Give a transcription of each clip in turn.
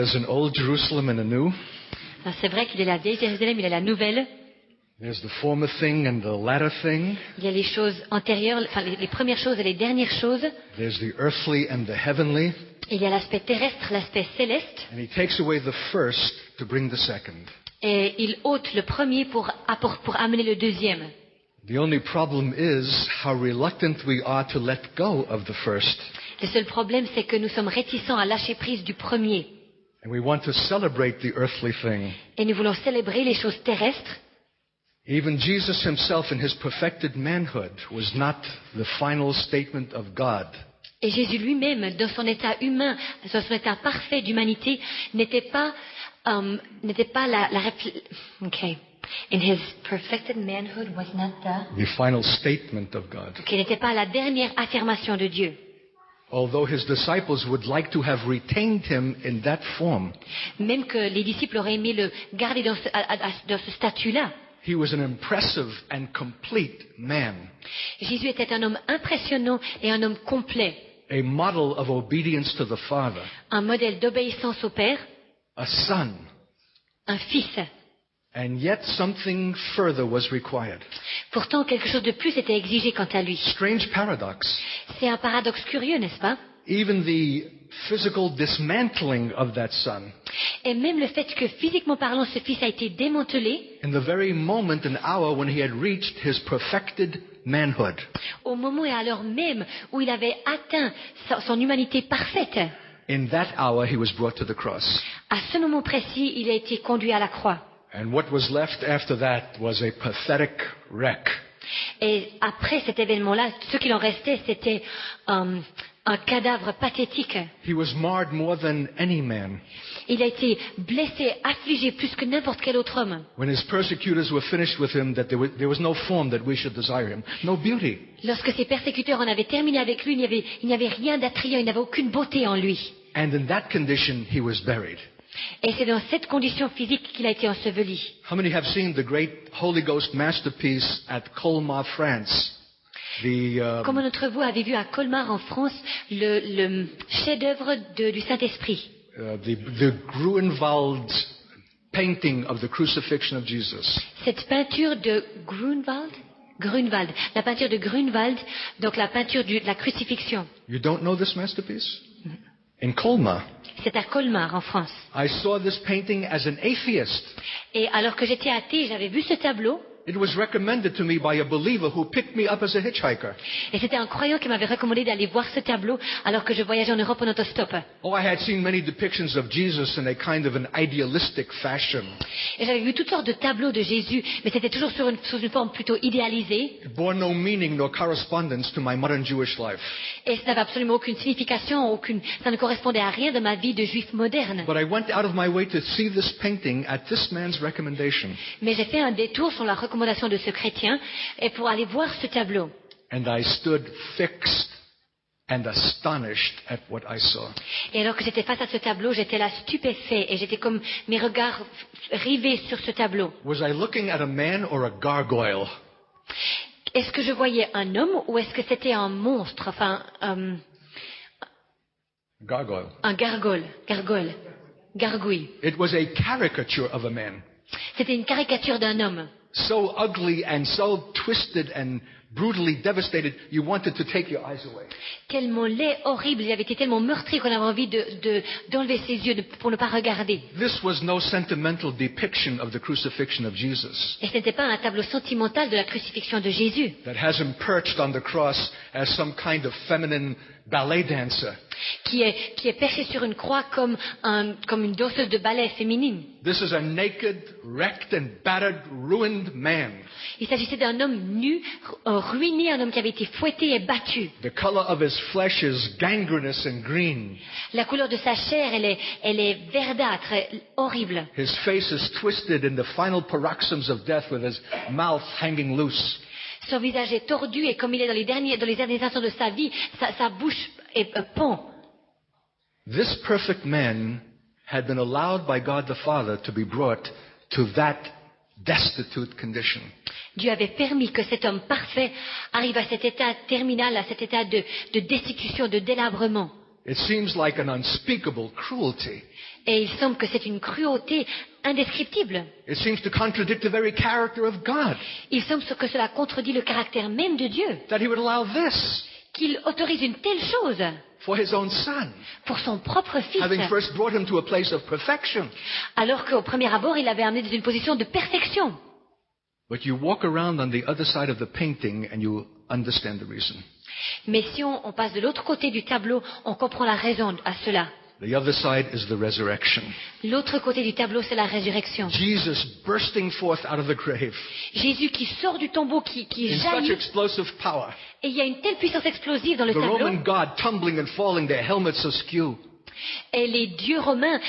There's an old Jerusalem and a new. Alors, c'est vrai qu'il y a la vieille Jérusalem, il y a la nouvelle. There's the former thing and the latter thing. Il y a les choses antérieures, enfin les premières choses et les dernières choses. There's the earthly and the heavenly. Il y a l'aspect terrestre, l'aspect céleste. And he takes away the first to bring the second. Et il ôte le premier pour amener le deuxième. The only problem is how reluctant we are to let go of the first. Le seul problème, c'est que nous sommes réticents à lâcher prise du premier. And we want to celebrate the earthly thing. Et nous voulons célébrer les choses terrestres. Even Jesus himself in his perfected manhood was not the final statement of God. Et Jésus lui-même, dans son état humain, dans son état parfait d'humanité, n'était pas okay. In his perfected manhood was not the final statement of God. qui n'était pas la dernière affirmation de Dieu. Although his disciples would like to have retained him in that form. Même que les disciples auraient aimé le garder dans ce statut-là. He was an impressive and complete man. Jésus était un homme impressionnant et un homme complet. A model of obedience to the Father. Un modèle d'obéissance au Père. A son. Un fils. And yet something further was required. Pourtant, quelque chose de plus était exigé quant à lui. Strange paradox. C'est un paradoxe curieux, n'est-ce pas? Even the physical dismantling of that son. Et même le fait que, physiquement parlant, ce fils a été démantelé. In the very moment and hour when he had reached his perfected manhood. Au moment et à l'heure même où il avait atteint son humanité parfaite. In that hour he was brought to the cross. À ce moment précis, il a été conduit à la croix. And what was left after that was a pathetic wreck. Et après cet événement-là, ce qu'il en restait, c'était un cadavre pathétique. He was marred more than any man. Il a été blessé, affligé plus que n'importe quel autre homme. When his persecutors were finished with him, that there was no form that we should desire him, no beauty. Lorsque ses persécuteurs en avaient terminé avec lui, il n'y avait rien d'attrayant, il n'avait aucune beauté en lui. And in that condition, he was buried. Et c'est dans cette condition physique qu'il a été enseveli. How many have seen the great Holy Ghost masterpiece at Colmar, France? Comment d'entre vous avez vu à Colmar en France le chef-d'œuvre du Saint-Esprit? The Grunewald painting of the crucifixion of Jesus. Cette peinture de Grunewald, la peinture de Grunewald, donc la peinture de la crucifixion. You don't know this masterpiece? In Colmar. C'est à Colmar en France. I saw this painting as an atheist. Et alors que j'étais athée, j'avais vu ce tableau. It was recommended to me by a believer who picked me up as a hitchhiker. Et c'était un croyant qui m'avait recommandé d'aller voir ce tableau alors que je voyageais en Europe en autostop. Oh, I had seen many depictions of Jesus in a kind of an idealistic fashion. Et j'avais vu toutes sortes de tableaux de Jésus, mais c'était toujours sous une forme plutôt idéalisée. It bore no meaning nor correspondence to my modern Jewish life. Et ça n'avait absolument aucune signification, ça ne correspondait à rien de ma vie de juif moderne. But I went out of my way to see this painting at this man's recommendation. Mais j'ai fait un détour sur la recommandation de ce chrétien et pour aller voir ce tableau. And I stood fixed and astonished at what I saw. Et alors que j'étais face à ce tableau, j'étais là stupéfait et j'étais comme mes regards rivés sur ce tableau. Was I looking at a man or a gargoyle? Est-ce que je voyais un homme ou est-ce que c'était un monstre, enfin Gargoyle. Un gargouille. It was a caricature of a man. C'était une caricature d'un homme. So ugly and so twisted and brutally devastated, you wanted to take your eyes away. Tellement laid, horrible, il avait été tellement meurtri qu'on avait envie d'enlever ses yeux pour ne pas regarder. This was no sentimental depiction of the crucifixion of Jesus. Et ce n'était pas un tableau sentimental de la crucifixion de Jésus. That has him perched on the cross as some kind of feminine ballet dancer. Qui est perché sur une croix comme une danseuse de ballet féminine. This is a naked, wrecked and battered, ruined man. Il s'agissait d'un homme nu, ruiné, un homme qui avait été fouetté et battu. The color of his flesh is gangrenous and green. La couleur de sa chair, elle est verdâtre, horrible. His face is twisted in the final paroxysms of death with his mouth hanging loose. Son visage est tordu et comme il est dans les derniers instants de sa vie, sa bouche est pend. This perfect man had been allowed by God the Father to be brought to that destitute condition. Dieu avait permis que cet homme parfait arrive à cet état terminal, à cet état de destitution, de délabrement. It seems like an unspeakable cruelty. Et il semble que c'est une cruauté indescriptible. It seems to contradict the very character of God, Il semble que cela contredit le caractère même de Dieu, that he would allow this qu'il autorise une telle chose for his own son, pour son propre fils, having first brought him to a place of perfection. alors qu'au premier abord, il l'avait amené dans une position de perfection. But you walk around on the other side of the painting and you understand the reason. Mais si on passe de l'autre côté du tableau, on comprend la raison à cela. The other side is the resurrection. L'autre côté du tableau, c'est la résurrection. Jesus bursting forth out of the grave Jésus qui sort du tombeau, qui in such jaillit, explosive power. et il y a une telle puissance explosive dans le The tableau, Roman god tumbling and falling, their helmets askew. et les dieux romains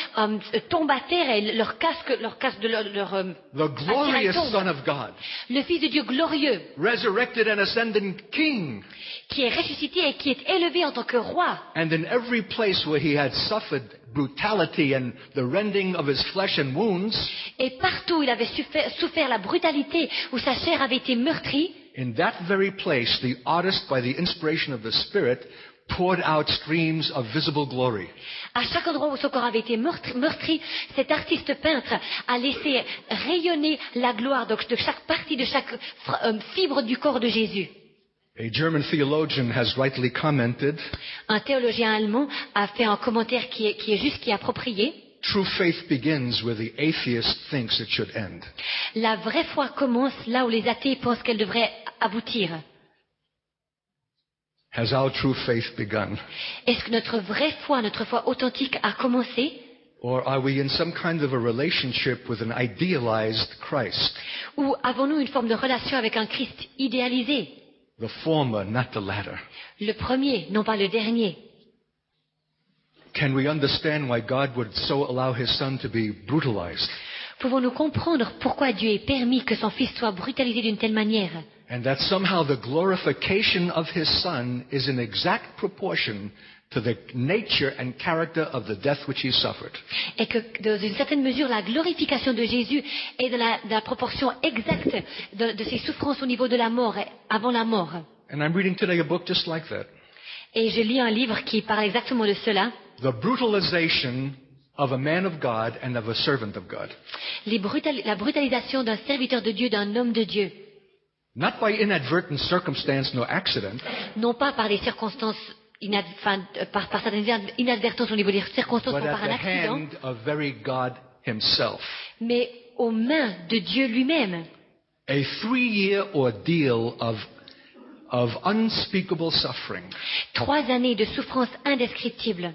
tombent à terre, et leur casque de leur The attirail glorious tombe. Son of God, Le Fils de Dieu glorieux, resurrected and ascending King. qui est ressuscité et qui est élevé en tant que roi. And in every place where he had suffered brutality and the rending of his flesh and wounds, Et partout où il avait souffert la brutalité, où sa chair avait été meurtrie, in that very place, the artist, by the inspiration of the Spirit, poured out streams of visible glory. à chaque endroit où son corps avait été meurtri, cet artiste peintre a laissé rayonner la gloire donc, de chaque partie, de chaque fibre du corps de Jésus. A German theologian has rightly commented, Un théologien allemand a fait un commentaire qui est juste, qui est approprié. true faith begins where the atheist thinks it should end. La vraie foi commence là où les athées pensent qu'elle devrait aboutir. Has our true faith begun? Est-ce que notre vraie foi, notre foi authentique a commencé? Or are we in some kind of a relationship with an idealized Christ? Ou avons-nous une forme de relation avec un Christ idéalisé? The former, not the latter. Le premier, non pas le dernier. Can we understand why God would so allow his son to be brutalized? Pouvons-nous comprendre pourquoi Dieu ait permis que son fils soit brutalisé d'une telle manière? And that somehow the glorification of his son is in exact proportion to the nature and character of the death which he suffered. Et que, dans une certaine mesure, la glorification de Jésus est dans la proportion exacte de ses souffrances au niveau de la mort, avant la mort. And I'm reading today a book just like that. Et je lis un livre qui parle exactement de cela. The brutalization of a man of God and of a servant of God. La brutalisation d'un serviteur de Dieu, d'un homme de Dieu. Not by inadvertent circumstance nor accident, Non pas par les circonstances, par certaines inadvertances au niveau des circonstances, but non at par un the accident, hand of very God himself. mais aux mains de Dieu lui-même. A 3-year ordeal of unspeakable suffering. 3 années de souffrance indescriptible.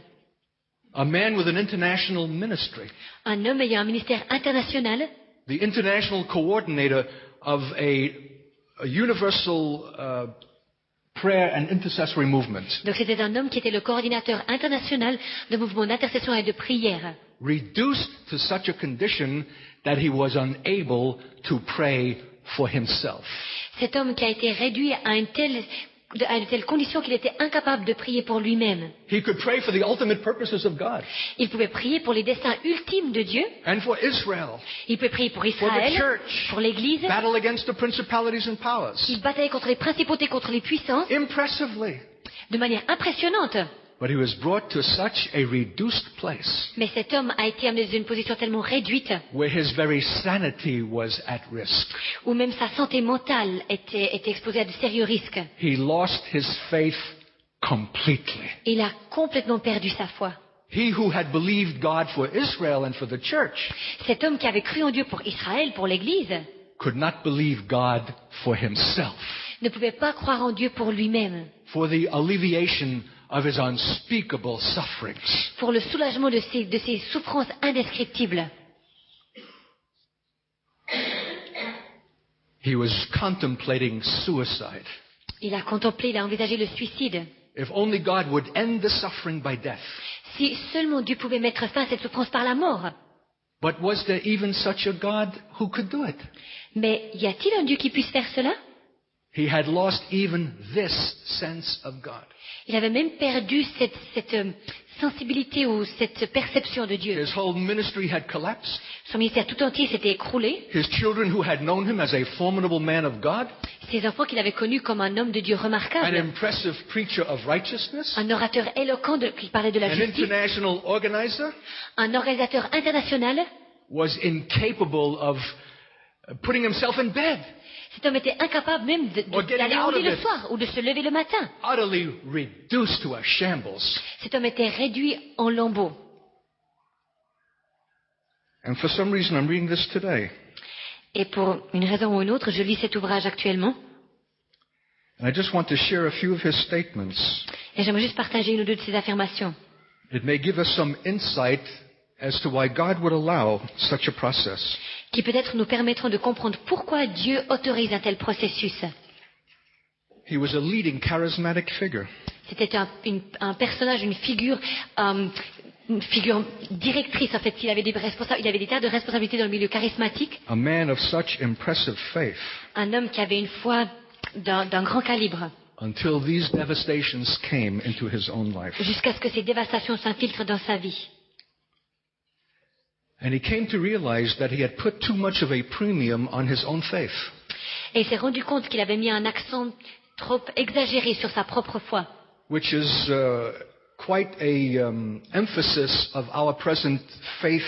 A man with an international ministry. Un homme ayant un ministère international, The international coordinator of a universal prayer and intercessory movement. donc c'était un homme qui était le coordinateur international de mouvements d'intercession et de prière, Reduced to such a condition that he was unable to pray for himself. cet homme qui a été réduit à une telle condition qu'il était incapable de prier pour lui-même. He could pray for the ultimate purposes of God Il pouvait prier pour les desseins ultimes de Dieu, and for Israel, il pouvait prier pour for the Israël, church, pour l'Église, battle against the principalities and powers. il bataillait contre les principautés, contre les puissances, Impressively. de manière impressionnante. But he was brought to such a reduced place Mais cet homme a été amené dans une position tellement réduite, where his very sanity was at risk. où même sa santé mentale était exposée à de sérieux risques. He lost his faith completely. Il a complètement perdu sa foi. He who had believed God for Israel and for the church Cet homme qui avait cru en Dieu pour Israël, pour l'Église, could not believe God for himself, ne pouvait pas croire en Dieu pour lui-même, for the alleviation of his unspeakable sufferings. pour le soulagement de ses souffrances indescriptibles. He was contemplating suicide. Il a envisagé le suicide. If only God would end the suffering by death. Si seulement Dieu pouvait mettre fin à cette souffrance par la mort. But was there even such a God who could do it? Mais y a-t-il un Dieu qui puisse faire cela? He had lost even this sense of God. Il avait même perdu cette sensibilité ou cette perception de Dieu. His whole ministry had collapsed. Son ministère tout entier s'était écroulé. His children who had known him as a formidable man of God, Ses enfants qu'il avait connus comme un homme de Dieu an remarquable, impressive preacher of righteousness, un orateur éloquent qui parlait de la an justice, international organizer, un organisateur international, was incapable of putting himself in bed, cet homme était incapable même Or getting d'aller au out lit of le it. soir ou de se lever le matin. utterly reduced to a shambles. Cet homme était réduit en lambeaux. And for some reason, I'm reading this today. Et pour une raison ou une autre, je lis cet ouvrage actuellement. And I just want to share a few of his statements. Et j'aimerais juste partager une ou deux de ses affirmations. It may give us some insight as to why God would allow such a process. Qui peut-être nous permettront de comprendre pourquoi Dieu autorise un tel processus. He was a leading charismatic figure. C'était un personnage, une figure directrice en fait. Il avait des tas de responsabilités dans le milieu charismatique. A man of such impressive faith Un homme qui avait une foi d'un grand calibre. until these devastations came into his own life. Jusqu'à ce que ces dévastations s'infiltrent dans sa vie. And he came to realize that he had put too much of a premium on his own faith. Et il s'est rendu compte qu'il avait mis un accent trop exagéré sur sa propre foi. Which is quite a emphasis of our present faith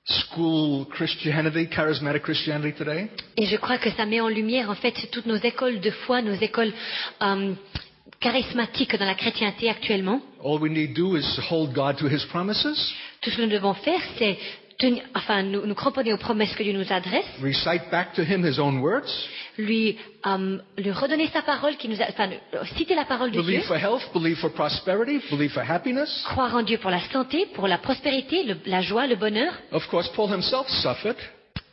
school Christianity, charismatic Christianity today. Et je crois que ça met en lumière en fait toutes nos écoles de foi, nos écoles charismatiques dans la chrétienté actuellement. All we need to do is hold God to his promises, Tout ce que nous devons faire, c'est nous cramponner aux promesses que Dieu nous adresse, recite back to him his own words, lui redonner sa parole, citer la parole de Dieu, believe for health, believe for prosperity, believe for happiness. croire en Dieu pour la santé, pour la prospérité, la joie, le bonheur. Of course, Paul himself suffered,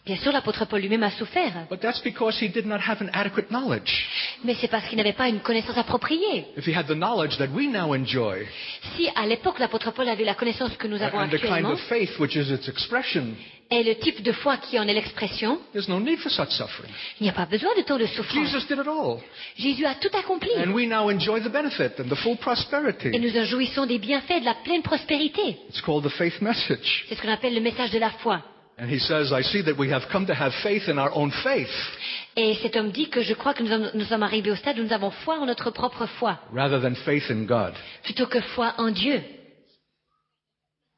Bien sûr, l'apôtre Paul lui-même a souffert, but that's because he did not have an adequate knowledge. mais c'est parce qu'il n'avait pas une connaissance appropriée. If he had the knowledge that we now enjoy, Si à l'époque l'apôtre Paul avait la connaissance que nous avons and the kind actuellement, of faith which is its expression, et le type de foi qui en est l'expression, there's no need for such suffering. il n'y a pas besoin de tant de souffrance. Jesus did it all. Jésus a tout accompli. And we now enjoy the benefit and the full Et prosperity. nous en jouissons des bienfaits de la pleine prospérité. It's called the faith message. C'est ce qu'on appelle le message de la foi. And he says, I see that we have come to have faith in our own faith Et cet homme dit que je crois que nous sommes arrivés au stade où nous avons foi en notre propre foi, rather than faith in God. plutôt que foi en Dieu.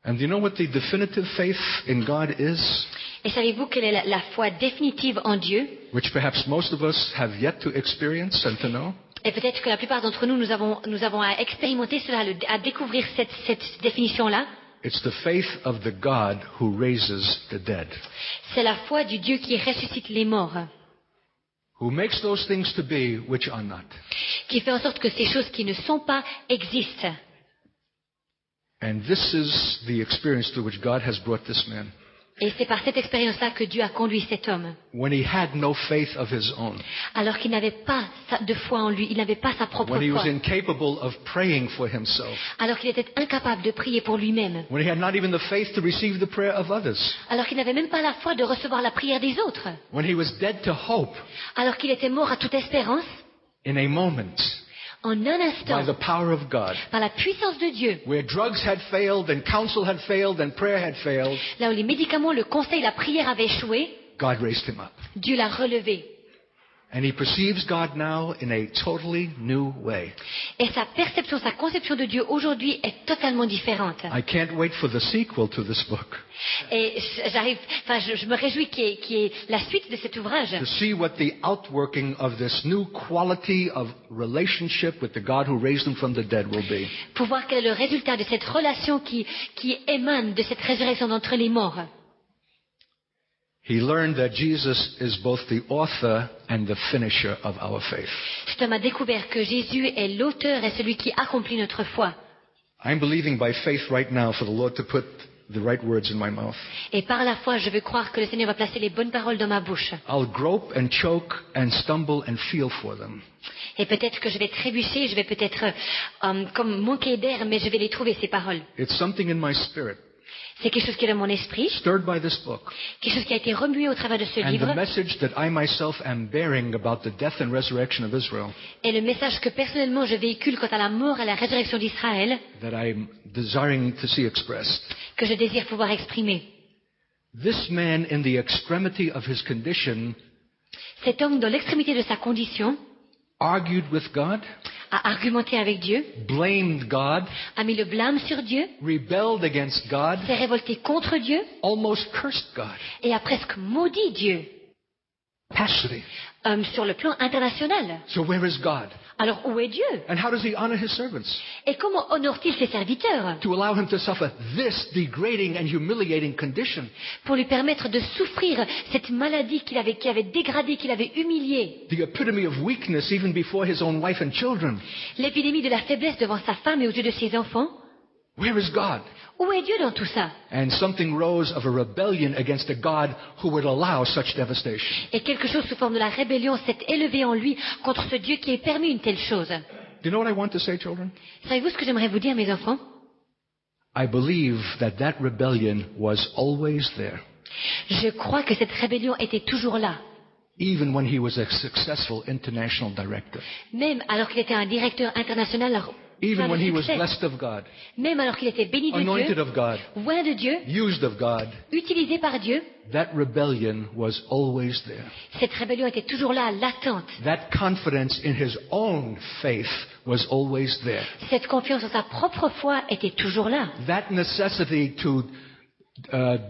And do you know what the definitive faith in God is? Et savez-vous quelle est la foi définitive en Dieu? Which perhaps most of us have yet to experience and to know? Et peut-être que la plupart d'entre nous, nous avons à expérimenter cela, à découvrir cette définition-là. It's the faith of the God who raises the dead, C'est la foi du Dieu qui ressuscite les morts, who makes those things to be which are not. qui fait en sorte que ces choses qui ne sont pas existent. And this is the experience through which God has brought this man. Et c'est par cette expérience-là que Dieu a conduit cet homme. When he had no faith of his own, Alors qu'il n'avait pas de foi en lui, il n'avait pas sa propre when he was foi. incapable of praying for himself, Alors qu'il était incapable de prier pour lui-même. when he had not even the faith to receive the prayer of others, Alors qu'il n'avait même pas la foi de recevoir la prière des autres. when he was dead to hope Alors qu'il était mort à toute espérance, in a moment en un by instant, the power of God, par la puissance de Dieu, where drugs had failed and counsel had failed and prayer had failed, là où les médicaments, le conseil, la prière avaient échoué, God raised him up. Dieu l'a relevé. And he perceives God now in a totally new way. Et sa perception, sa conception de Dieu aujourd'hui est totalement différente. I can't wait for the sequel to this book, Et je me réjouis qu'il y ait la suite de cet ouvrage, to see what the outworking of this new quality of relationship with the God who raised him from the dead will be. pour voir quel est le résultat de cette relation qui émane de cette résurrection d'entre les morts. He learned that Jesus is both the author and the finisher of our faith. Cet homme a découvert que Jésus est l'auteur et celui qui accomplit notre foi. I'm believing by faith right now for the Lord to put the right words in my mouth. Et par la foi, je veux croire que le Seigneur va placer les bonnes paroles dans ma bouche. I'll grope and choke and stumble and feel for them. Et peut-être que je vais trébucher, je vais peut-être comme manquer d'air, mais je vais les trouver, ces paroles. It's something in my spirit. C'est quelque chose qui est dans mon esprit, stirred by this book, quelque chose qui a été remué au travers de ce and the livre, message that I myself am bearing about the death and resurrection of Israel, et le message que personnellement je véhicule quant à la mort et à la résurrection d'Israël, that I'm desiring to see expressed. que je désire pouvoir exprimer. This man, in the extremity of his condition, Cet homme, dans l'extrémité de sa condition, argued with God, a argumenté avec Dieu, blamed God, a mis le blâme sur Dieu, rebelled against God, s'est révolté contre Dieu almost cursed God. et a presque maudit Dieu Passionate. sur le plan international. So where is God? Alors où est Dieu? And how does he honor his servants? Et comment honore-t-il ses serviteurs? To allow him to suffer this degrading and humiliating condition. Pour lui permettre de souffrir cette maladie qui avait dégradé, qu'il avait humilié. The epitome of weakness even before his own wife and children. L'épidémie de la faiblesse devant sa femme et aux yeux de ses enfants. Where is God? Où est Dieu dans tout ça? And something rose of a rebellion against a God who would allow such devastation. Et quelque chose sous forme de la rébellion s'est élevé en lui contre ce Dieu qui ait permis une telle chose. Do you know what I want to say, children? Savez-vous ce que j'aimerais vous dire, mes enfants? I believe that rebellion was always there, Je crois que cette rébellion était toujours là. even when he was a successful international director, Même alors qu'il était un directeur international, even plein de when he was succès. blessed of God, Même alors qu'il était béni de anointed Dieu, of God, oint de Dieu, used of God, utilisé par Dieu, that rebellion was always there. cette rébellion était toujours là, latente. That confidence in his own faith was always there. Cette confiance en sa propre foi était toujours là. That necessity to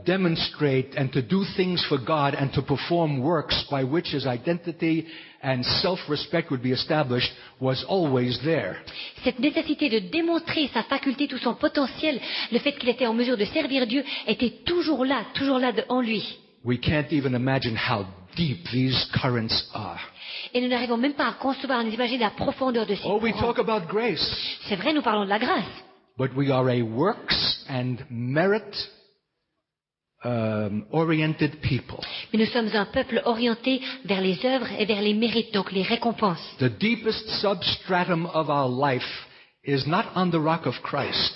demonstrate and to do things for God and to perform works by which his identity and self-respect would be established was always there. Cette nécessité de démontrer sa faculté, tout son potentiel, le fait qu'il était en mesure de servir Dieu, était toujours là en lui. We can't even imagine how deep these currents are. Et nous n'arrivons même pas à concevoir, à nous imaginer la profondeur de ces Oh, we courants. talk about grace, C'est vrai, nous parlons de la grâce. but we are a works and merit oriented people. Mais nous sommes un peuple orienté vers les œuvres et vers les mérites, donc les récompenses. The deepest substratum of our life is not on the rock of Christ,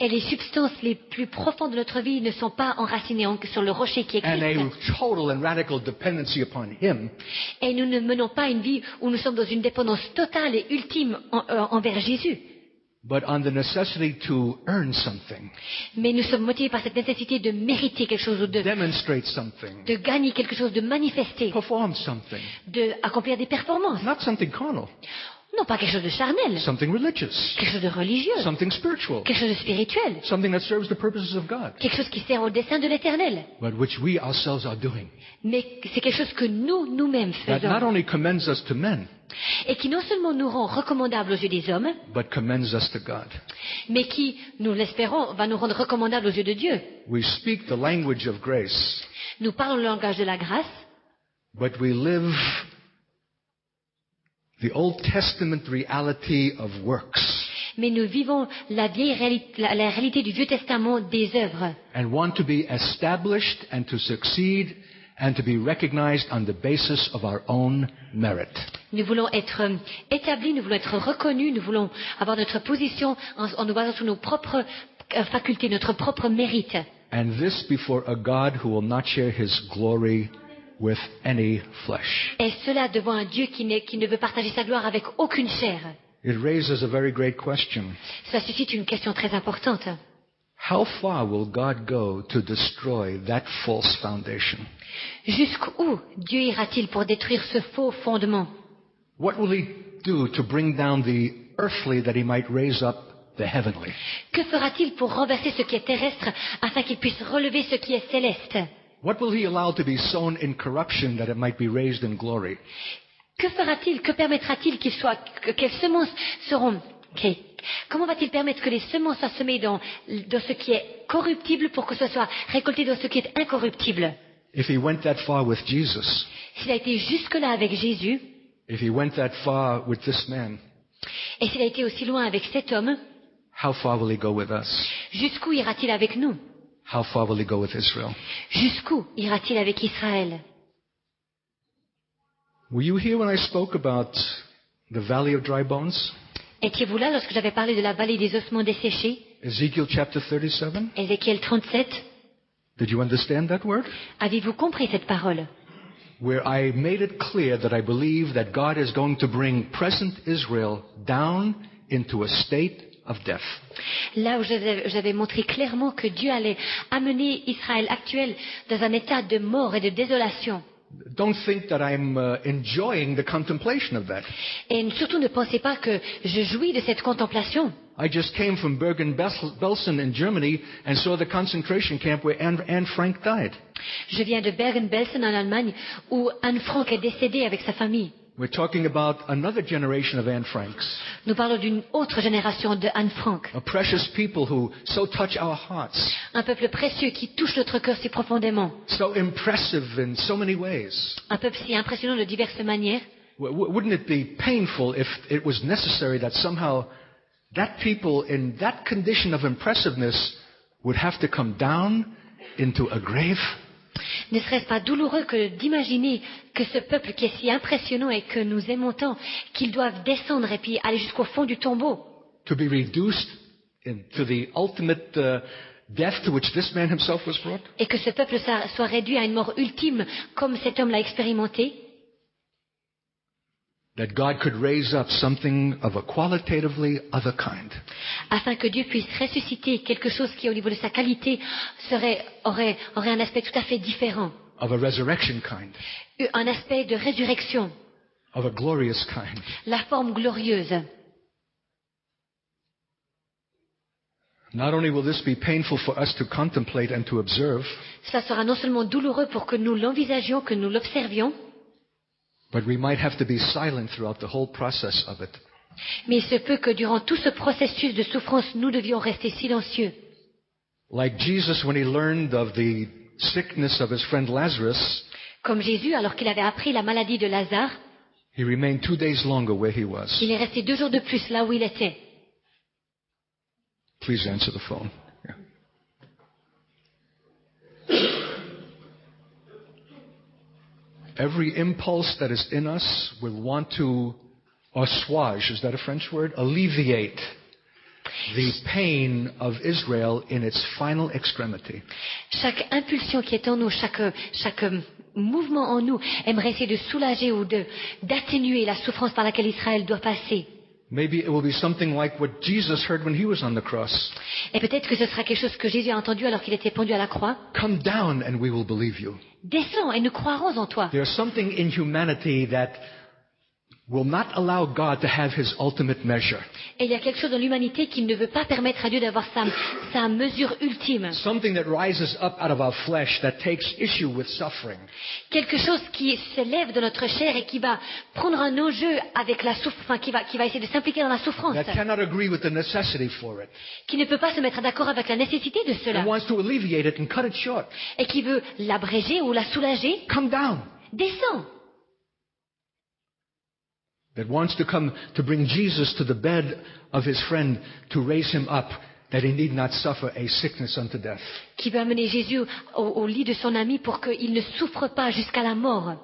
Et les substances les plus profondes de notre vie ne sont pas enracinées sur le rocher qui est and a Christ. total and radical dependency upon him, Et nous ne menons pas une vie où nous sommes dans une dépendance totale et ultime envers Jésus. but on the necessity to earn something, Mais nous sommes motivés par cette nécessité de mériter quelque chose ou de demonstrate something, gagner quelque chose, de manifester, perform something. d'accomplir des performances. Not something carnal, Non pas quelque chose de charnel, something religious, quelque chose de religieux, something spiritual, quelque chose de spirituel, something that serves the purposes of God, quelque chose qui sert au dessein de l'éternel. but which we ourselves are doing. Mais c'est quelque chose que nous-mêmes That not faisons only commends us to men, et qui non seulement nous rend recommandables aux yeux des hommes, but commends us to God. mais qui, nous l'espérons, va nous rendre recommandables aux yeux de Dieu. We speak the language of grace, Nous parlons le langage de la grâce, but we live the Old Testament reality of works mais nous vivons la réalité du Vieux Testament des œuvres. and want to be established and to succeed and to be recognized on the basis of our own merit. Nous voulons être établis, nous voulons être reconnus, nous voulons avoir notre position en nous basant sur nos propres facultés, notre propre mérite. And this before a God who will not share his glory with any flesh. Et cela devant un Dieu qui ne veut partager sa gloire avec aucune chair. It raises a very great question. Cela suscite une question très importante. How far will God go to destroy that false foundation? Jusqu'où Dieu ira-t-il pour détruire ce faux fondement? What will he do to bring down the earthly that he might raise up the heavenly? Que fera-t-il pour renverser ce qui est terrestre afin qu'il puisse relever ce qui est céleste? What will he allow to be sown in corruption that it might be raised in glory? Que fera-t-il, que permettra-t-il quelles semences seront... Comment va-t-il permettre que les semences soient semées dans ce qui est corruptible pour que ce soit récolté dans ce qui est incorruptible? If he went that far with Jesus, S'il a été jusque-là avec Jésus, if he went that far with this man, et s'il a été aussi loin avec cet homme, how far will he go with us? jusqu'où ira-t-il avec nous? How far will he go with Israel? Jusqu'où ira-t-il avec Israël? Were you here when I spoke about the valley of dry bones? Étiez-vous là lorsque j'avais parlé de la vallée des ossements desséchés? Ezekiel chapter 37? Ézéchiel 37. Did you understand that word? Avez-vous compris cette parole? Where I made it clear that I believe that God is going to bring present Israel down into a state of death. Là où j'avais montré clairement que Dieu allait amener Israël actuel dans un état de mort et de désolation. Don't think that I'm enjoying the contemplation of that. Et surtout ne pensez pas que je jouis de cette contemplation. I just came from Bergen-Belsen in Germany and saw the concentration camp where Anne Frank died. Je viens de Bergen-Belsen en Allemagne où Anne Frank est décédée avec sa famille. We're talking about another generation of Anne Franks. Nous parlons d'une autre génération de Anne Frank. A precious people who so touch our hearts. Un peuple précieux qui touche notre cœur si profondément. So impressive in so many ways. Un peuple si impressionnant de diverses manières. Wouldn't it be painful if it was necessary that somehow that people in that condition of impressiveness would have to come down into a grave? Ne serait-ce pas douloureux que d'imaginer que ce peuple qui est si impressionnant et que nous aimons tant, qu'ils doivent descendre et puis aller jusqu'au fond du tombeau? To be reduced to the ultimate death to which this man himself was brought? Et que ce peuple soit réduit à une mort ultime comme cet homme l'a expérimenté? That God could raise up something of a qualitatively other kind. Afin que Dieu puisse ressusciter quelque chose qui, au niveau de sa qualité, aurait un aspect tout à fait différent. Of a resurrection kind. Un aspect de résurrection. Of a glorious kind. La forme glorieuse. Not only will this be painful for us to contemplate and to observe, Cela sera non seulement douloureux pour que nous l'envisagions, que nous l'observions, but we might have to be silent throughout the whole process of it. mais il se peut que durant tout ce processus de souffrance, nous devions rester silencieux. Like Jesus when he learned of the sickness of his friend Lazarus, Comme Jésus, alors qu'il avait appris la maladie de Lazare, he remained 2 days longer where he was. il est resté 2 jours de plus là où il était. Please answer the phone. Yeah. Every impulse that is in us will want to assuage, is that a French word? Alleviate the pain of Israel in its final extremity. Chaque impulsion qui est en nous, chaque mouvement en nous aimerait essayer de soulager ou d'atténuer la souffrance par laquelle Israël doit passer. Maybe it will be something like what Jesus heard when he was on the cross. Et peut-être que ce sera quelque chose que Jésus a entendu alors qu'il était pendu à la croix. Come down and we will believe you. Descends et nous croirons en toi. There's something in humanity that will not allow God to have his ultimate measure. Et il y a quelque chose dans l'humanité qui ne veut pas permettre à Dieu d'avoir sa mesure ultime. Something that rises up out of our flesh that takes issue with suffering. Quelque chose qui se lève de notre chair et qui va prendre un enjeu avec la souffrance, enfin, qui va essayer de s'impliquer dans la souffrance. That cannot agree with the necessity for it. Qui ne peut pas se mettre d'accord avec la nécessité de cela. And wants to alleviate it and cut it short. Et qui veut l'abréger ou la soulager. Come down. Descends. That wants to come to bring Jesus to the bed of his friend to raise him up, that he need not suffer a sickness unto death. Qui veut amener Jésus au lit de son ami pour qu'il ne souffre pas jusqu'à la mort.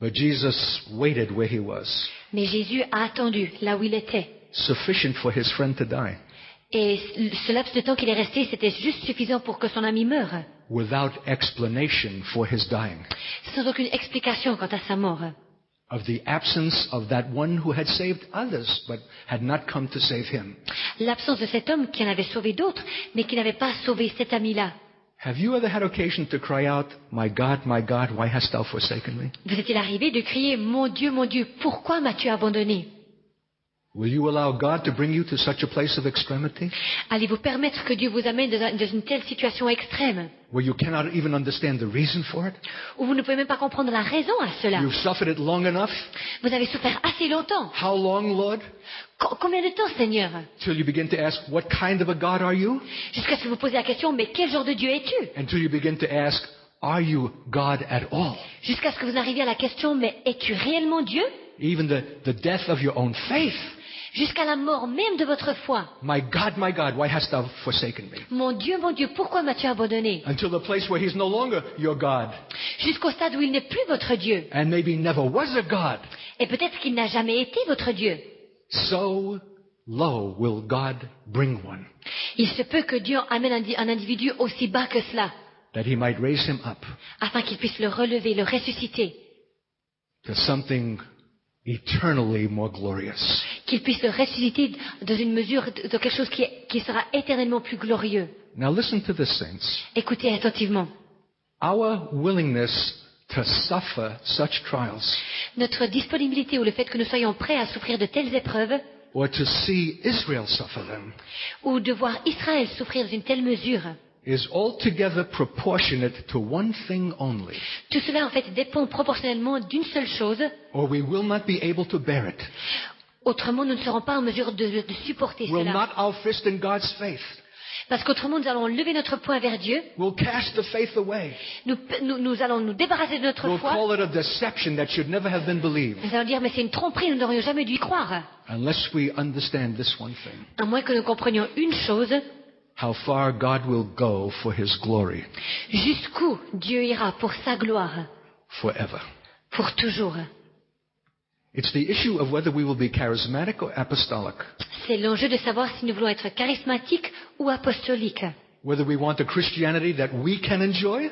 But Jesus waited where he was. Mais Jésus a attendu là où il était. Sufficient for his friend to die. Et ce laps de temps qu'il est resté, c'était juste suffisant pour que son ami meure. Without explanation for his dying. Sans aucune explication quant à sa mort. Of the absence of that one who had saved others, but had not come to save him. L'absence de cet homme qui en avait sauvé d'autres, mais qui n'avait pas sauvé cet ami-là. Have you ever had occasion to cry out, my God, why hast thou forsaken me? Vous est-il arrivé de crier, mon Dieu, pourquoi m'as-tu abandonné? Will you allow God to bring you to such a place of extremity? Allez-vous permettre que Dieu vous amène dans une telle situation extrême? Where you cannot even understand the reason for it? Où vous ne pouvez même pas comprendre la raison à cela? You've suffered it long enough? Vous avez souffert assez longtemps. How long, Lord? Combien de temps, Seigneur? Till you begin to ask, what kind of a God are you? Jusqu'à ce que vous posiez la question, mais quel genre de Dieu es-tu? Until you begin to ask, are you God at all? Jusqu'à ce que vous arriviez à la question, mais es-tu réellement Dieu? Even the death of your own faith. Jusqu'à la mort même de votre foi. My God, why hast thou forsaken me? Mon Dieu, pourquoi m'as-tu abandonné? Until the place where he's no longer your God. Jusqu'au stade où il n'est plus votre Dieu. And maybe never was a God. Et peut-être qu'il n'a jamais été votre Dieu. So low will God bring one. Il se peut que Dieu amène un individu aussi bas que cela. that he might raise him up afin qu'il puisse le relever, le ressusciter, to something eternally more glorious. qu'il puisse le ressusciter dans une mesure de quelque chose qui sera éternellement plus glorieux. Now listen to this, saints. Écoutez attentivement. Our willingness to suffer such trials, Notre disponibilité ou le fait que nous soyons prêts à souffrir de telles épreuves, or to see Israel suffer them, ou de voir Israël souffrir dans une telle mesure, is altogether proportionate to one thing only, tout cela en fait dépend proportionnellement d'une seule chose, or we will not be able to bear it. autrement nous ne serons pas en mesure de supporter We'll cela. not our fist in God's faith. Parce qu'autrement nous allons lever notre poing vers Dieu, We'll cast the faith away. nous allons nous débarrasser de notre We'll foi, call it a deception that should never have been believed, nous allons dire mais c'est une tromperie, nous n'aurions jamais dû y croire. unless we understand this one thing, À moins que nous comprenions une chose, how far God will go for His glory jusqu'où Dieu ira pour sa gloire, forever. pour toujours. It's the issue of whether we will be charismatic or apostolic, C'est l'enjeu de savoir si nous voulons être charismatiques ou apostoliques. whether we want a Christianity that we can enjoy,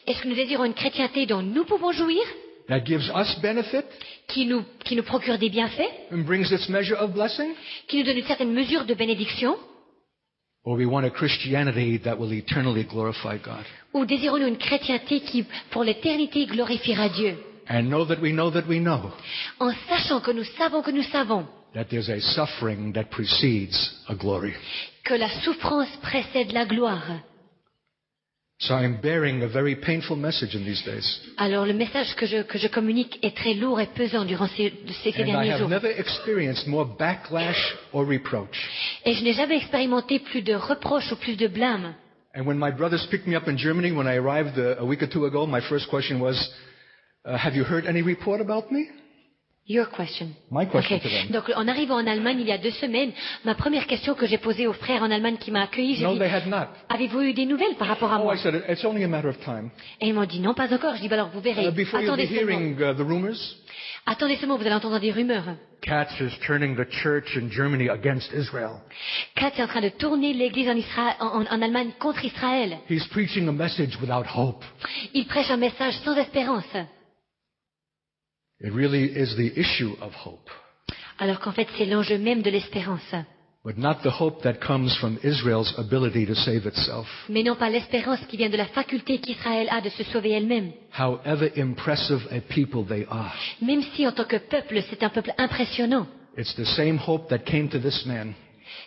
Est-ce que nous désirons une chrétienté dont nous pouvons jouir, that gives us benefit qui nous procure des bienfaits, and brings its measure of blessing, qui nous donne une certaine mesure de bénédiction, or we want a Christianity that will eternally glorify God, ou désirons-nous une chrétienté qui, pour l'éternité, glorifiera Dieu, and know that we know en sachant que nous savons that there's a suffering that precedes a glory. que la souffrance précède la gloire. So I'm bearing a very painful message in these days. Alors le message que je communique est très lourd et pesant durant ces And I derniers have jours. never experienced more backlash or reproach. Et je n'ai jamais expérimenté plus de reproches ou plus de blâmes. And when my brothers picked me up in Germany when I arrived a week or two ago, my first question was, have you heard any report about me? Your question. My question Ok. to them. Donc en arrivant en Allemagne il y a 2 semaines, ma première question que j'ai posée aux frères en Allemagne qui m'a accueilli, j'ai No, dit, they had not. avez-vous eu des nouvelles par rapport à Oh, moi? I said, it's only a matter of time. Et ils m'ont dit non, pas encore. Je dis bah alors vous verrez. Before you'll be Attendez seulement. hearing the rumors, Attendez seulement, vous allez entendre des rumeurs. Katz is turning the church in Germany against Israel. Katz est en train de tourner l'église en Allemagne contre Israël. He's preaching a message without hope. Il prêche un message sans espérance. It really is the issue of hope, Alors qu'en fait c'est l'enjeu même de l'espérance. but not the hope that comes from Israel's ability to save itself. Mais non pas l'espérance qui vient de la faculté qu'Israël a de se sauver elle-même. However impressive a people they are, Même si en tant que peuple c'est un peuple impressionnant. it's the same hope that came to this man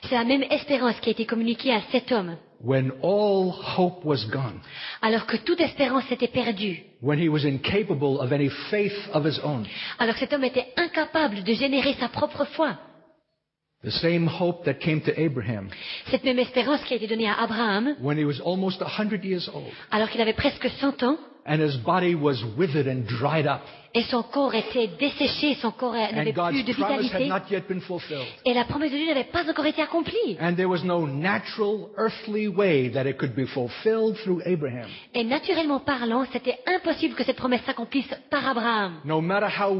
C'est la même espérance qui a été communiquée à cet homme. when all hope was gone, Alors que toute espérance était perdue. when he was incapable of any faith of his own. Alors que cet homme était incapable de générer sa propre foi. The same hope that came to Abraham Cette même espérance qui a été donnée à Abraham, when he was almost 100 years old alors qu'il avait presque 100 ans, and his body was withered and dried up, et son corps était desséché, son corps n'avait and God's plus de promise had vitalité, not yet been fulfilled. et la promesse de Dieu n'avait pas encore été accomplie. And there was no natural earthly way that it could be fulfilled through Abraham. Et naturellement parlant, c'était impossible que cette promesse s'accomplisse par Abraham. No matter how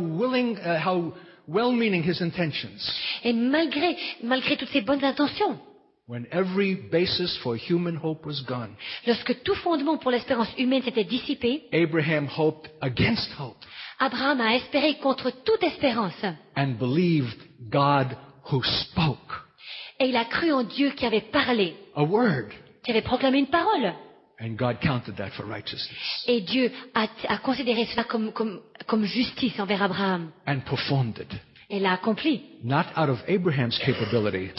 well-meaning his intentions, Et malgré toutes ses bonnes intentions, when every basis for human hope was gone, lorsque tout fondement pour l'espérance humaine s'était dissipé, Abraham hoped against hope Abraham a espéré contre toute espérance. and believed God who spoke Et il a cru en Dieu qui avait parlé, a word, qui avait proclamé une parole. and God counted that for righteousness Et Dieu a considéré cela comme justice envers Abraham. and performed it. Et l'a accompli. Not out of Abraham's capability,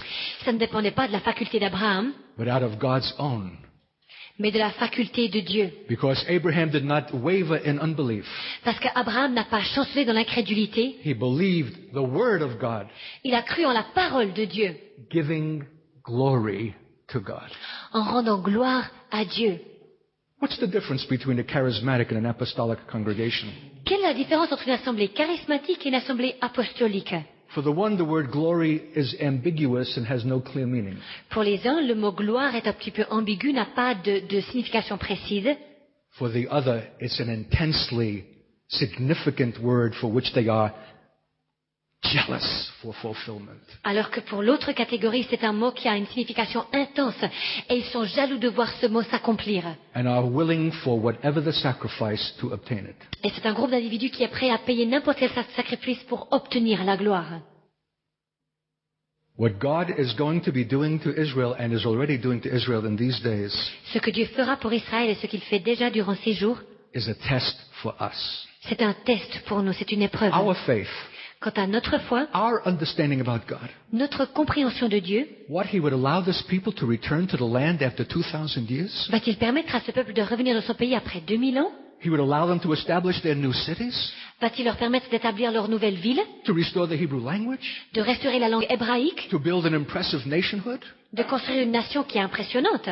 Ça ne dépendait pas de la faculté d'Abraham, but out of God's own. mais de la faculté de Dieu. Because Abraham did not waver in unbelief. Parce qu'Abraham n'a pas chancelé dans l'incrédulité, He believed the word of God, il a cru en la parole de Dieu, giving glory to God. en rendant gloire à Dieu. What's the difference between a charismatic and an apostolic congregation? Quelle est la différence entre une assemblée charismatique et une assemblée apostolique? For the one, the word glory is ambiguous and has no clear meaning. Pour les uns, le mot gloire est un petit peu ambigu, n'a pas de signification précise. For the other, it's an intensely significant word for which they are jealous for fulfillment. Alors que pour l'autre catégorie, c'est un mot qui a une signification intense et ils sont jaloux de voir ce mot s'accomplir. And are willing for whatever the sacrifice to obtain it. Et c'est un groupe d'individus qui est prêt à payer n'importe quel sacrifice pour obtenir la gloire. What God is going to be doing to Israel and is already doing to Israel in these days Ce que Dieu fera pour Israël et ce qu'il fait déjà durant ces jours, is a test for us. c'est un test pour nous, c'est une épreuve. Our faith, Quant à notre foi, our understanding about God, notre compréhension de Dieu, what He would allow this people to return to the land after 2,000 years, va-t-il permettre à ce peuple de revenir dans son pays après 2000 ans? He would allow them to establish their new cities, Va-t-il leur permettre d'établir leur nouvelle ville, to restore the Hebrew language, de restaurer la langue hébraïque, to build an impressive nationhood, de construire une nation qui est impressionnante?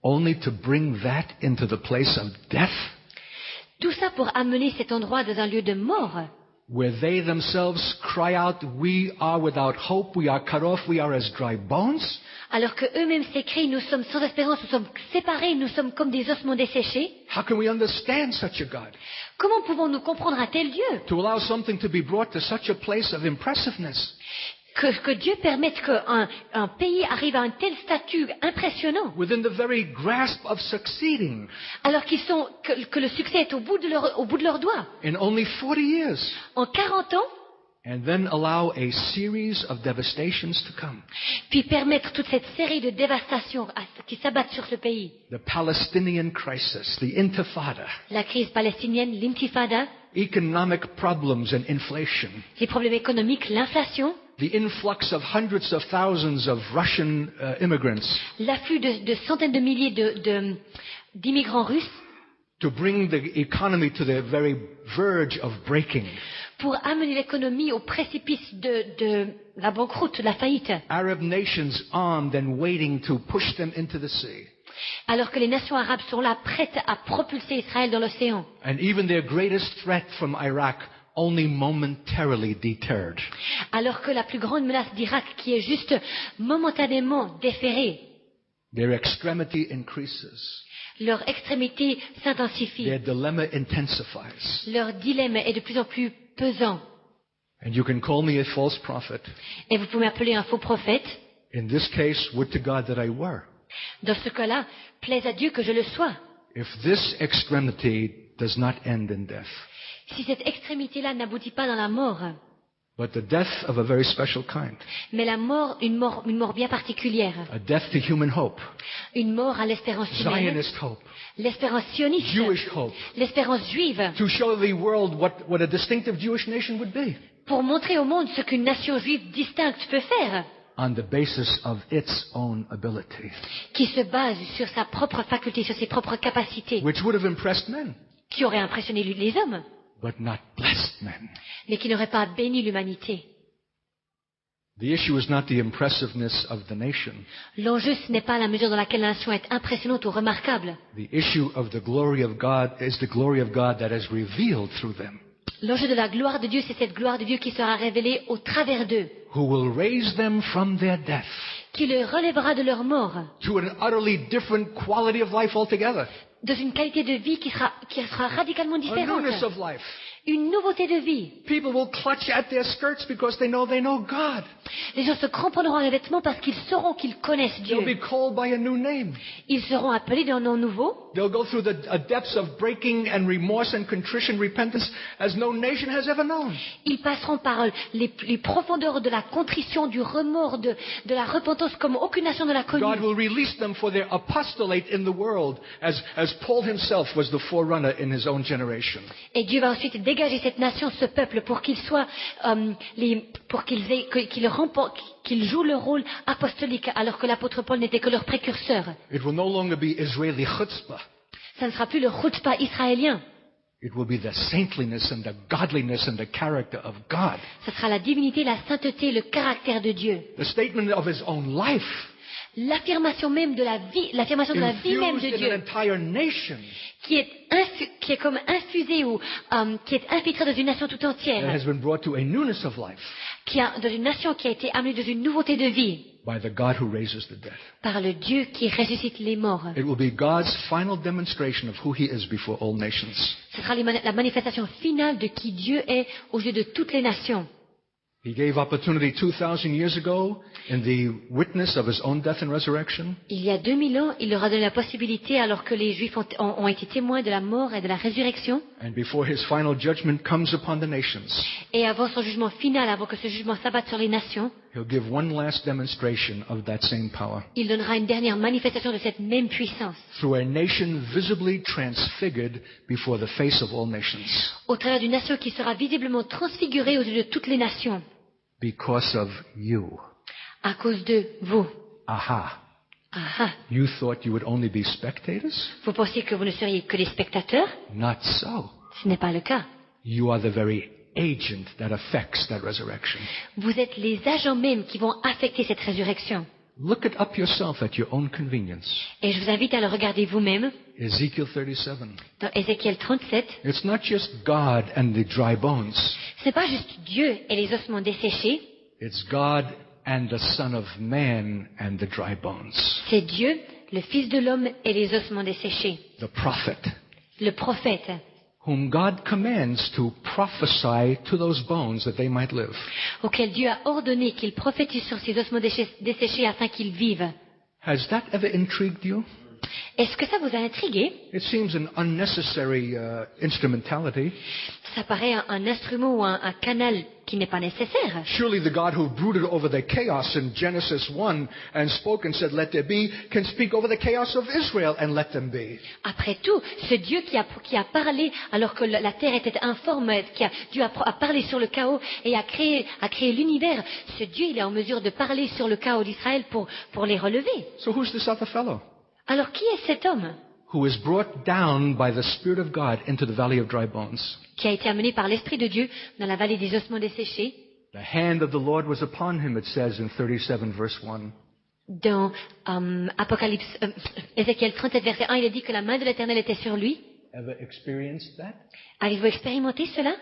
only to bring that into the place of death, Tout ça pour amener cet endroit dans un lieu de mort, where they themselves cry out, we are without hope, we are cut off, we are as dry bones? alors que eux-mêmes s'écrient, nous sommes sans espérance, nous sommes séparés, nous sommes comme des ossements desséchés. How can we understand such a God? Comment pouvons-nous comprendre un tel Dieu? To allow something to be brought to such a place of impressiveness. Que Dieu permette qu'un pays arrive à un tel statut impressionnant, Within the very grasp of succeeding alors que le succès est au bout de leurs doigts. in only 40 years. En 40 ans, And then allow a series of devastations to come. puis permettre toute cette série de dévastations qui s'abattent sur ce pays. The Palestinian crisis, the Intifada, La crise palestinienne, l'intifada, economic problems and inflation, les problèmes économiques, l'inflation, the influx of hundreds of thousands of Russian immigrants l'afflux de centaines de milliers d'immigrants russes to bring the economy to the very verge of breaking. pour amener l'économie au précipice de la banqueroute, de la faillite. Arab nations armed and waiting to push them into the sea. Alors que les nations arabes sont là, prêtes à propulser Israël dans l'océan. And even their greatest threat from Iraq only momentarily deterred. Alors que la plus grande menace d'Irak, qui est juste momentanément déférée, Their extremity increases. leur extrémité s'intensifie. Their dilemma intensifies. Leur dilemme est de plus en plus pesant. And you can call me a false prophet. Et vous pouvez m'appeler un faux prophète. In this case, would to God that I were. Dans ce cas-là, plaise à Dieu que je le sois. If this extremity does not end in death, Si cette extrémité-là n'aboutit pas dans la mort, but the death of a very special kind, mais la mort, une mort bien particulière, a death to human hope, une mort à l'espérance humaine, Zionist hope, l'espérance sioniste, Jewish hope, l'espérance juive, to show the world what a distinctive Jewish nation would be, pour montrer au monde ce qu'une nation juive distincte peut faire, on the basis of its own ability, qui se base sur sa propre faculté, sur ses propres capacités, which would have impressed men, qui aurait impressionné les hommes, but not blessed men. mais qui n'aurait pas béni l'humanité. The issue is not the impressiveness of the nation. L'enjeu, ce n'est pas la mesure dans laquelle la nation est impressionnante ou remarquable. The issue of the glory of God is the glory of God that is revealed through them, L'enjeu de la gloire de Dieu, c'est cette gloire de Dieu qui sera révélée au travers d'eux, who will raise them from their death qui les relèvera de leur mort, to an utterly different quality of life altogether, dans une qualité de vie qui sera radicalement a différente, newness of life. une nouveauté de vie. People will clutch at their skirts because they know God. Les gens se cramponneront à les vêtements parce qu'ils sauront qu'ils connaissent Dieu. They'll be called by a new name. Ils seront appelés d'un nom nouveau. They'll go through the depths of breaking and remorse and contrition, repentance, as no nation has ever known. Ils passeront par les profondeurs de la contrition, du remords, de la repentance comme aucune nation ne l'a connue. God will release them for their apostolate in the world, as Paul himself was the forerunner in his own generation. Et Dieu va ensuite dégager cette nation, ce peuple, pour qu'ils soient, qu'ils jouent le rôle apostolique, alors que l'apôtre Paul n'était que leur précurseur. It will no longer be Israeli chutzpah. Ça ne sera plus le chutzpah israélien. It will be the saintliness and the godliness and the character of God. Ce sera la divinité, la sainteté, le caractère de Dieu. The statement of his own life, L'affirmation même de la vie, l'affirmation de la vie même infused de in an Dieu, entire nation, qui est comme infusée ou qui est infiltrée dans une nation tout that entière, has been brought to a newness of life dans une nation qui a été amenée dans une nouveauté de vie by the God who raises the dead. par le Dieu qui ressuscite les morts. It will be God's final demonstration of who he is before all nations. Ce sera la manifestation finale de qui Dieu est aux yeux de toutes les nations. He gave opportunity 2,000 years ago in the witness of his own death and resurrection. Il y a 2000 ans, il leur a donné la possibilité, alors que les Juifs ont été témoins de la mort et de la résurrection, And before his final judgment comes upon the nations, et avant son jugement final, avant que ce jugement s'abatte sur les nations, he'll give one last demonstration of that same power. il donnera une dernière manifestation de cette même puissance, Through a nation visibly transfigured before the face of all nations. au travers d'une nation qui sera visiblement transfigurée aux yeux de toutes les nations, Because of you. à cause de vous. Aha. Ah, You thought you would only be spectators? vous pensiez que vous ne seriez que des spectateurs? Not so. Ce n'est pas le cas. You are the very agent that affects that resurrection. Vous êtes les agents mêmes qui vont affecter cette résurrection. Look it up yourself at your own convenience. Et je vous invite à le regarder vous-même Ezekiel 37. dans Ézéchiel 37. It's not just God and the dry bones. Ce n'est pas juste Dieu et les ossements desséchés, It's God and the Son of Man and the dry bones. c'est Dieu, le Fils de l'homme et les ossements desséchés. The prophet, Le prophète, whom God commands to prophesy to those bones that they might live. auquel Dieu a ordonné qu'il prophétise sur ces ossements desséchés afin qu'ils vivent. Has that ever intrigued you? Est-ce que ça vous a intrigué? It seems an unnecessary instrumentality. Ça paraît un instrument ou un canal qui n'est pas nécessaire. Surely the God who brooded over the chaos in Genesis 1 and spoke and said, "Let there be," can speak over the chaos of Israel and let them be. Après tout, ce Dieu qui a parlé alors que la terre était informe, Dieu a parlé sur le chaos et a créé l'univers, ce Dieu il est en mesure de parler sur le chaos d'Israël pour les relever. So who's this other fellow? Alors qui est cet homme Who is brought down by the Spirit of God into the valley of dry bones? qui a été amené par l'Esprit de Dieu dans la vallée des ossements desséchés? The hand of the Lord was upon him, it says in 37 verse 1. Dans Ézéchiel 37 verset 1, il est dit que la main de l'Éternel était sur lui. Ever experienced that? Avez-vous expérimenté cela?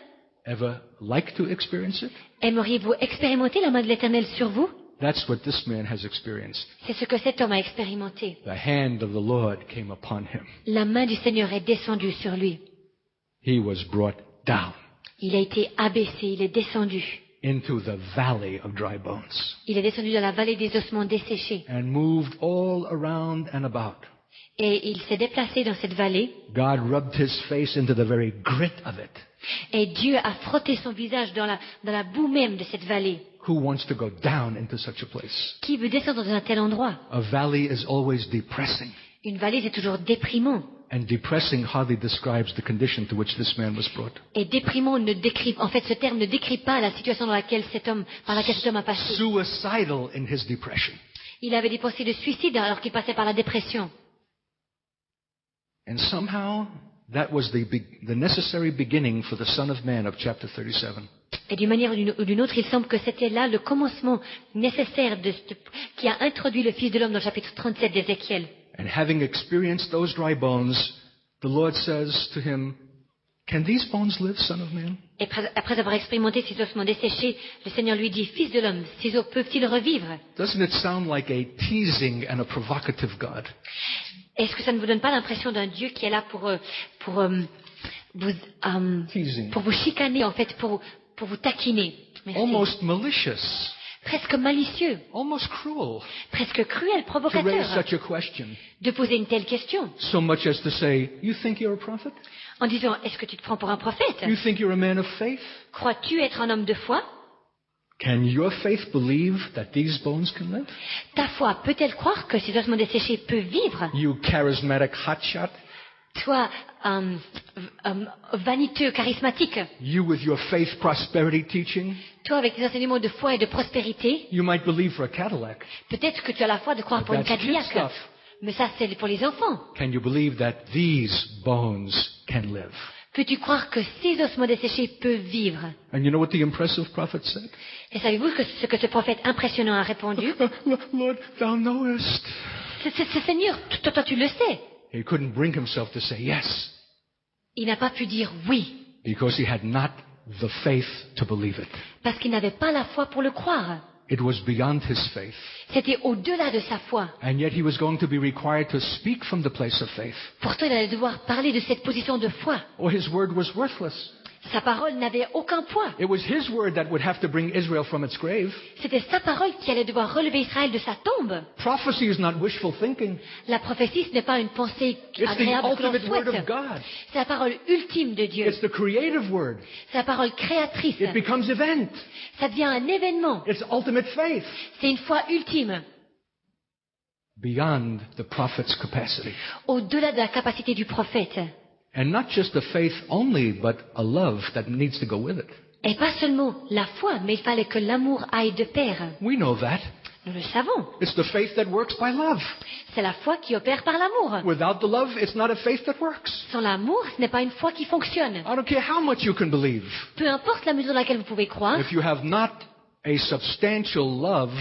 Ever like to experience it? Aimeriez-vous expérimenter la main de l'Éternel sur vous? That's what this man has experienced. C'est ce que cet homme a expérimenté. The hand of the Lord came upon him. La main du Seigneur est descendue sur lui. He was brought down Il a été abaissé, il est descendu. into the valley of dry bones Il est descendu dans la vallée des ossements desséchés. and moved all around and about. Et il s'est déplacé dans cette vallée. God rubbed his face into the very grit of it. Et Dieu a frotté son visage dans la boue même de cette vallée. Who wants to go down into such a place? Qui veut descendre dans un tel endroit? A valley is always depressing. Une vallée, c'est toujours déprimant. And depressing hardly describes the condition to which this man was brought. Et déprimant en fait, ce terme ne décrit pas la situation par laquelle cet homme a passé. Suicidal in his depression. Il avait des pensées de suicide alors qu'il passait par la dépression. And somehow that was the necessary beginning for the Son of Man of chapter 37. Et d'une manière ou d'une autre, il semble que c'était là le commencement nécessaire qui a introduit le Fils de l'homme dans le chapitre 37 d'Ézéchiel. And having experienced those dry bones, the Lord says to him, "Can these bones live, Son of Man?" Et après avoir expérimenté ces ossements desséchés, le Seigneur lui dit, Fils de l'homme, ces os peuvent-ils revivre? Doesn't it sound like a teasing and a provocative God? Est-ce que ça ne vous donne pas l'impression d'un Dieu qui est là pour vous chicaner, en fait, pour vous taquiner? Merci. Almost malicious, Presque malicieux, almost cruel presque cruel, to raise provocateur, such a question. de poser une telle question, So much as to say, "You think you're a prophet? en disant, est-ce que tu te prends pour un prophète? You think you're a man of faith? Crois-tu être un homme de foi? Can your faith believe that these bones can live?" Ta foi peut-elle croire que ces ossements desséchés peuvent vivre? You charismatic hotshot, Toi, vaniteux, charismatique, you with your faith prosperity teaching, toi avec tes enseignements de foi et de prospérité, you might believe for a Cadillac. peut-être que tu as la foi de croire pour une That's kid Cadillac. stuff. Mais ça, c'est pour les enfants. Can you believe that these bones can live? Peux-tu croire que ces ossements desséchés peuvent vivre? And you know what the impressive prophet said? Et savez-vous ce que ce prophète impressionnant a répondu? Lord, thou knowest. C'est Seigneur, toi tu le sais. He couldn't bring himself to say yes Il n'a pas pu dire oui, because he had not the faith to believe it. parce qu'il n'avait pas la foi pour le croire. It was beyond his faith. C'était au-delà de sa foi. And yet he was going to be required to speak from the place of faith, Pourtant, il allait devoir parler de cette position de foi. or his word was worthless. Sa parole n'avait aucun poids. It was his word that would have to bring Israel from its grave. C'était sa parole qui allait devoir relever Israël de sa tombe. Prophecy is not wishful thinking. La prophétie, ce n'est pas une pensée It's the agréable que l'on ultimate word of souhaite. God. C'est la parole ultime de Dieu. It's the creative word. C'est la parole créatrice. It becomes event. Ça devient un événement. It's ultimate faith. C'est une foi ultime. Beyond the prophet's capacity. Au-delà de la capacité du prophète. And not just a faith only, but a love that needs to go with it. Et pas seulement la foi, mais il fallait que l'amour aille de pair. We know that. Nous le savons. It's the faith that works by love. C'est la foi qui opère par l'amour. Without the love, it's not a faith that works. Sans l'amour, ce n'est pas une foi qui fonctionne. I don't care how much you can believe. Peu importe la mesure dans laquelle vous pouvez croire, If you have not a substantial love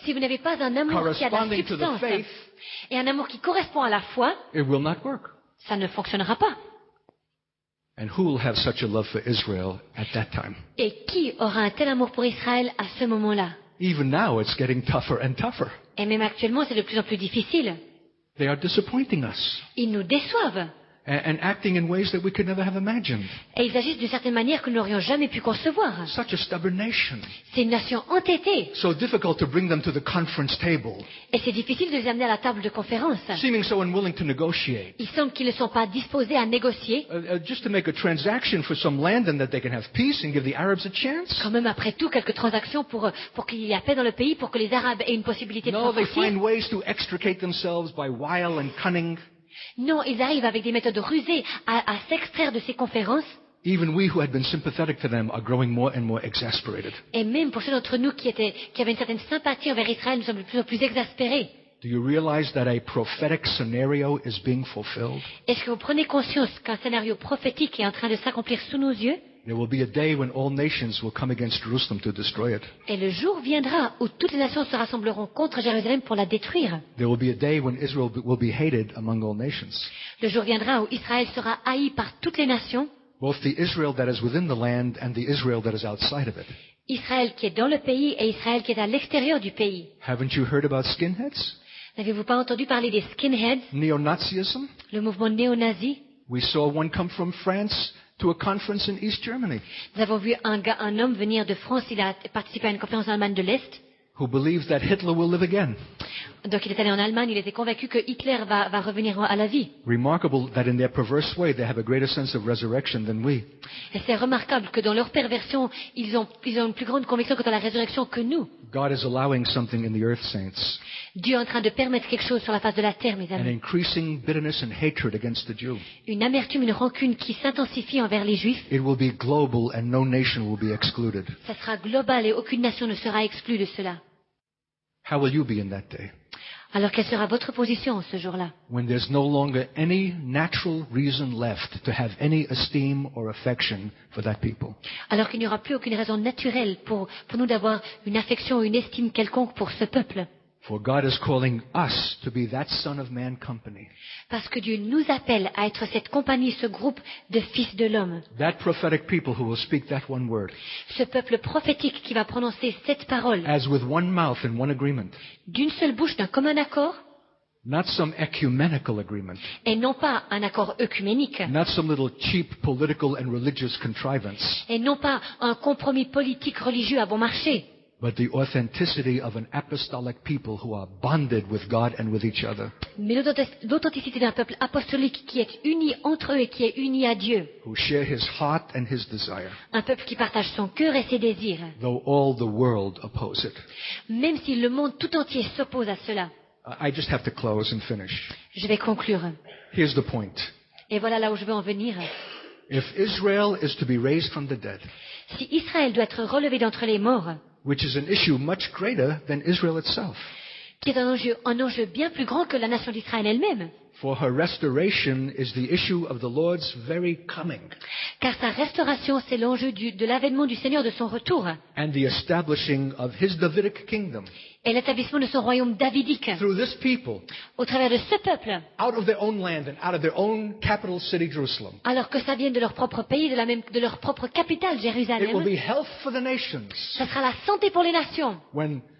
si vous n'avez pas un amour qui a de la corresponding to the substance faith, et un amour qui correspond à la foi, it will not work. ça ne fonctionnera pas. And who will have such a love for Israel at that time? Et qui aura un tel amour pour Israël à ce moment-là? Even now, it's getting tougher and tougher. Et même actuellement, c'est de plus en plus difficile. They are disappointing us Ils nous déçoivent. and acting in ways that we could never have imagined. Et ils agissent d'une certaine manière que nous n'aurions jamais pu concevoir. Such a stubborn nation. C'est une nation entêtée. So difficult to bring them to the conference table. Et c'est difficile de les amener à la table de conférence. Seeming so unwilling to negotiate. Il semble qu'ils ne sont pas disposés à négocier. Just to make a transaction for some land and that they can have peace and give the Arabs a chance. Quand même, après tout, quelques transactions pour qu'il y ait la paix dans le pays, pour que les Arabes aient une possibilité de No, s'en they sortir. find ways to extricate themselves by wile and cunning. Non, ils arrivent avec des méthodes rusées à s'extraire de ces conférences. Even we who had been sympathetic to them are growing more and more exasperated. Et même pour ceux d'entre nous qui avaient une certaine sympathie envers Israël, nous sommes de plus en plus exaspérés. Do you realize that a prophetic scenario is being fulfilled? Est-ce que vous prenez conscience qu'un scénario prophétique est en train de s'accomplir sous nos yeux? There will be a day when all nations will come against Jerusalem to destroy it. Et le jour viendra où toutes les nations se rassembleront contre Jérusalem pour la détruire. There will be a day when Israel will be hated among all nations. Le jour viendra où Israël sera haï par toutes les nations, Both the Israel that is within the land and the Israel that is outside of it. Israël qui est dans le pays et Israël qui est à l'extérieur du pays. Haven't you heard about skinheads? N'avez-vous pas entendu parler des skinheads, Neo-Nazism? le mouvement néo-nazi? We saw one come from France to a conference in East Germany Nous avons vu un homme venir de France, il a participé à une conférence en Allemagne de l'Est. who believes that Hitler will live again. Donc il est allé en Allemagne, il était convaincu que Hitler va revenir à la vie. Remarkable that in their perverse way they have a greater sense of resurrection than we. Et c'est remarquable que dans leur perversion, ils ont une plus grande conviction quant à la résurrection que nous. God is allowing something in the earth, saints. Dieu est en train de permettre quelque chose sur la face de la terre, mes An amis. increasing bitterness and hatred against the Jew. Une amertume, une rancune qui s'intensifie envers les Juifs. It will be global and no nation will be excluded. Ça sera global et aucune nation ne sera exclue de cela. How will you be in that day? Alors quelle sera votre position ce jour-là? When there's no longer any natural reason left to have any esteem or affection for that people. Alors qu'il n'y aura plus aucune raison naturelle pour nous d'avoir une affection ou une estime quelconque pour ce peuple. For God is calling us to be that Son of Man company. Parce que Dieu nous appelle à être cette compagnie, ce groupe de fils de l'homme. That prophetic people who will speak that one word. Ce peuple prophétique qui va prononcer cette parole As with one mouth and one agreement. d'une seule bouche, d'un commun accord, Not some ecumenical agreement. et non pas un accord œcuménique, Not some little cheap political and religious contrivance. et non pas un compromis politique religieux à bon marché, But the authenticity of an apostolic people who are bonded with God and with each other. mais l'authenticité d'un peuple apostolique qui est uni entre eux et qui est uni à Dieu. Who share his heart and his desire. Un peuple qui partage son cœur et ses désirs, Though all the world oppose it. même si le monde tout entier s'oppose à cela. I just have to close and finish. Je vais conclure. Here's the point. Et voilà là où je veux en venir. If Israel is to be raised from the dead, Si Israël doit être relevé d'entre les morts, which is an issue much greater than Israel itself, qui est un enjeu bien plus grand que la nation d'Israël elle-même, for her restoration is the issue of the Lord's very coming car sa restauration, c'est l'enjeu de l'avènement du Seigneur, de son retour, and the establishing of his Davidic kingdom et l'établissement de son royaume davidique, through this people au travers de ce peuple, out of their own land and out of their own capital city, Jerusalem. alors que ça vienne de leur propre pays, de leur propre capitale, It will Jérusalem. be health for the nations Ça sera la santé pour les nations,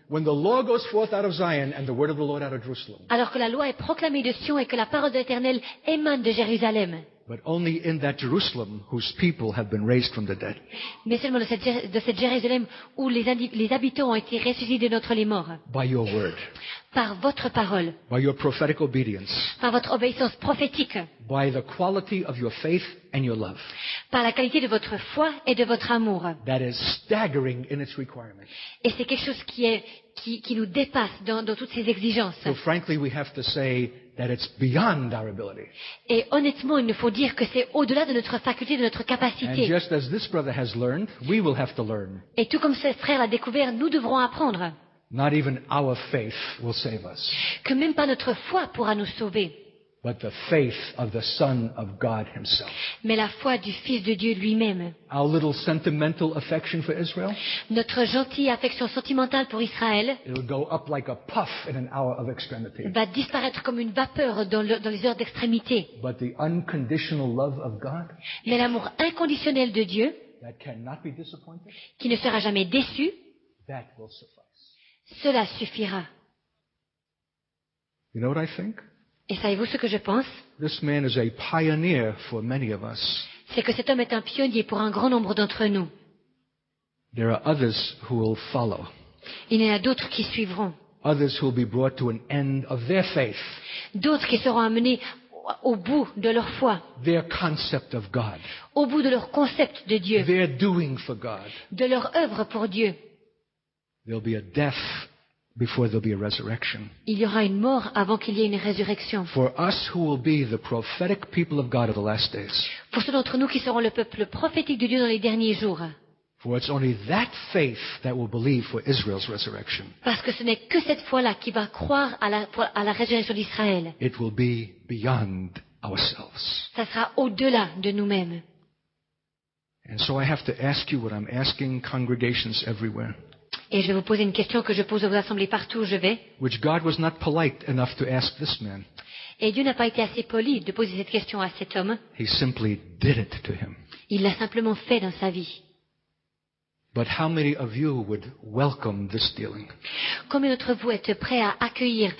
when the law goes forth out of Zion and the word of the Lord out of Jerusalem. alors que la loi est proclamée de Sion et que la parole de l'Éternel émane de Jérusalem. but only in that Jerusalem whose people have been raised from the dead. mais seulement de cette Jérusalem où les habitants ont été ressuscités d'entre les morts, By your word, par votre parole, by your prophetic obedience, par votre obéissance prophétique, by the quality of your faith and your love. par la qualité de votre foi et de votre amour. That is staggering in its requirements. Et c'est quelque chose qui nous dépasse dans toutes ces exigences. So frankly, we have to say that it's beyond our ability. Et honnêtement, il nous faut dire que c'est au-delà de notre faculté, de notre And capacité. just as this brother has learned, we will have to learn. Et tout comme ce frère l'a découvert, nous devrons apprendre Not even our faith will save us, que même pas notre foi pourra nous sauver, but the faith of the Son of God himself. mais la foi du Fils de Dieu lui-même. Our little sentimental affection for Israel, Notre gentille affection sentimentale pour Israël it'll go up like a puff in an hour of extremity. va disparaître comme une vapeur dans les heures d'extrémité. But the unconditional love of God Mais l'amour inconditionnel de Dieu, that cannot be disappointed, qui ne sera jamais déçu, that will suffice. cela suffira. You know what I think? Et savez-vous ce que je pense? This man is a pioneer for many of us. C'est que cet homme est un pionnier pour un grand nombre d'entre nous. There are others who will follow, Il y en a d'autres qui suivront, others who will be brought to an end of their faith, d'autres qui seront amenés au bout de leur foi, their concept of God, au bout de leur concept de Dieu, their doing for God. de leur œuvre pour Dieu. There'll be a death before there'll be a resurrection. Il y aura une mort avant qu'il y ait une résurrection. For us who will be the prophetic people of God of the last days, Pour ceux d'entre nous qui seront le peuple prophétique de Dieu dans les derniers jours, for it's only that faith that will believe for Israel's resurrection. parce que ce n'est que cette foi-là qui va croire à la résurrection d'Israël. It will be beyond ourselves. Ça sera au-delà de nous-mêmes. And so I have to ask you what I'm asking congregations everywhere, Et je vais vous poser une question que je pose aux assemblées partout où je vais. which God was not polite enough to ask this man. Et Dieu n'a pas été assez poli de poser cette question à cet homme. He simply did it to him. Il l'a simplement fait dans sa vie. But how many of you would welcome this dealing? Combien d'entre vous êtes prêts à accueillir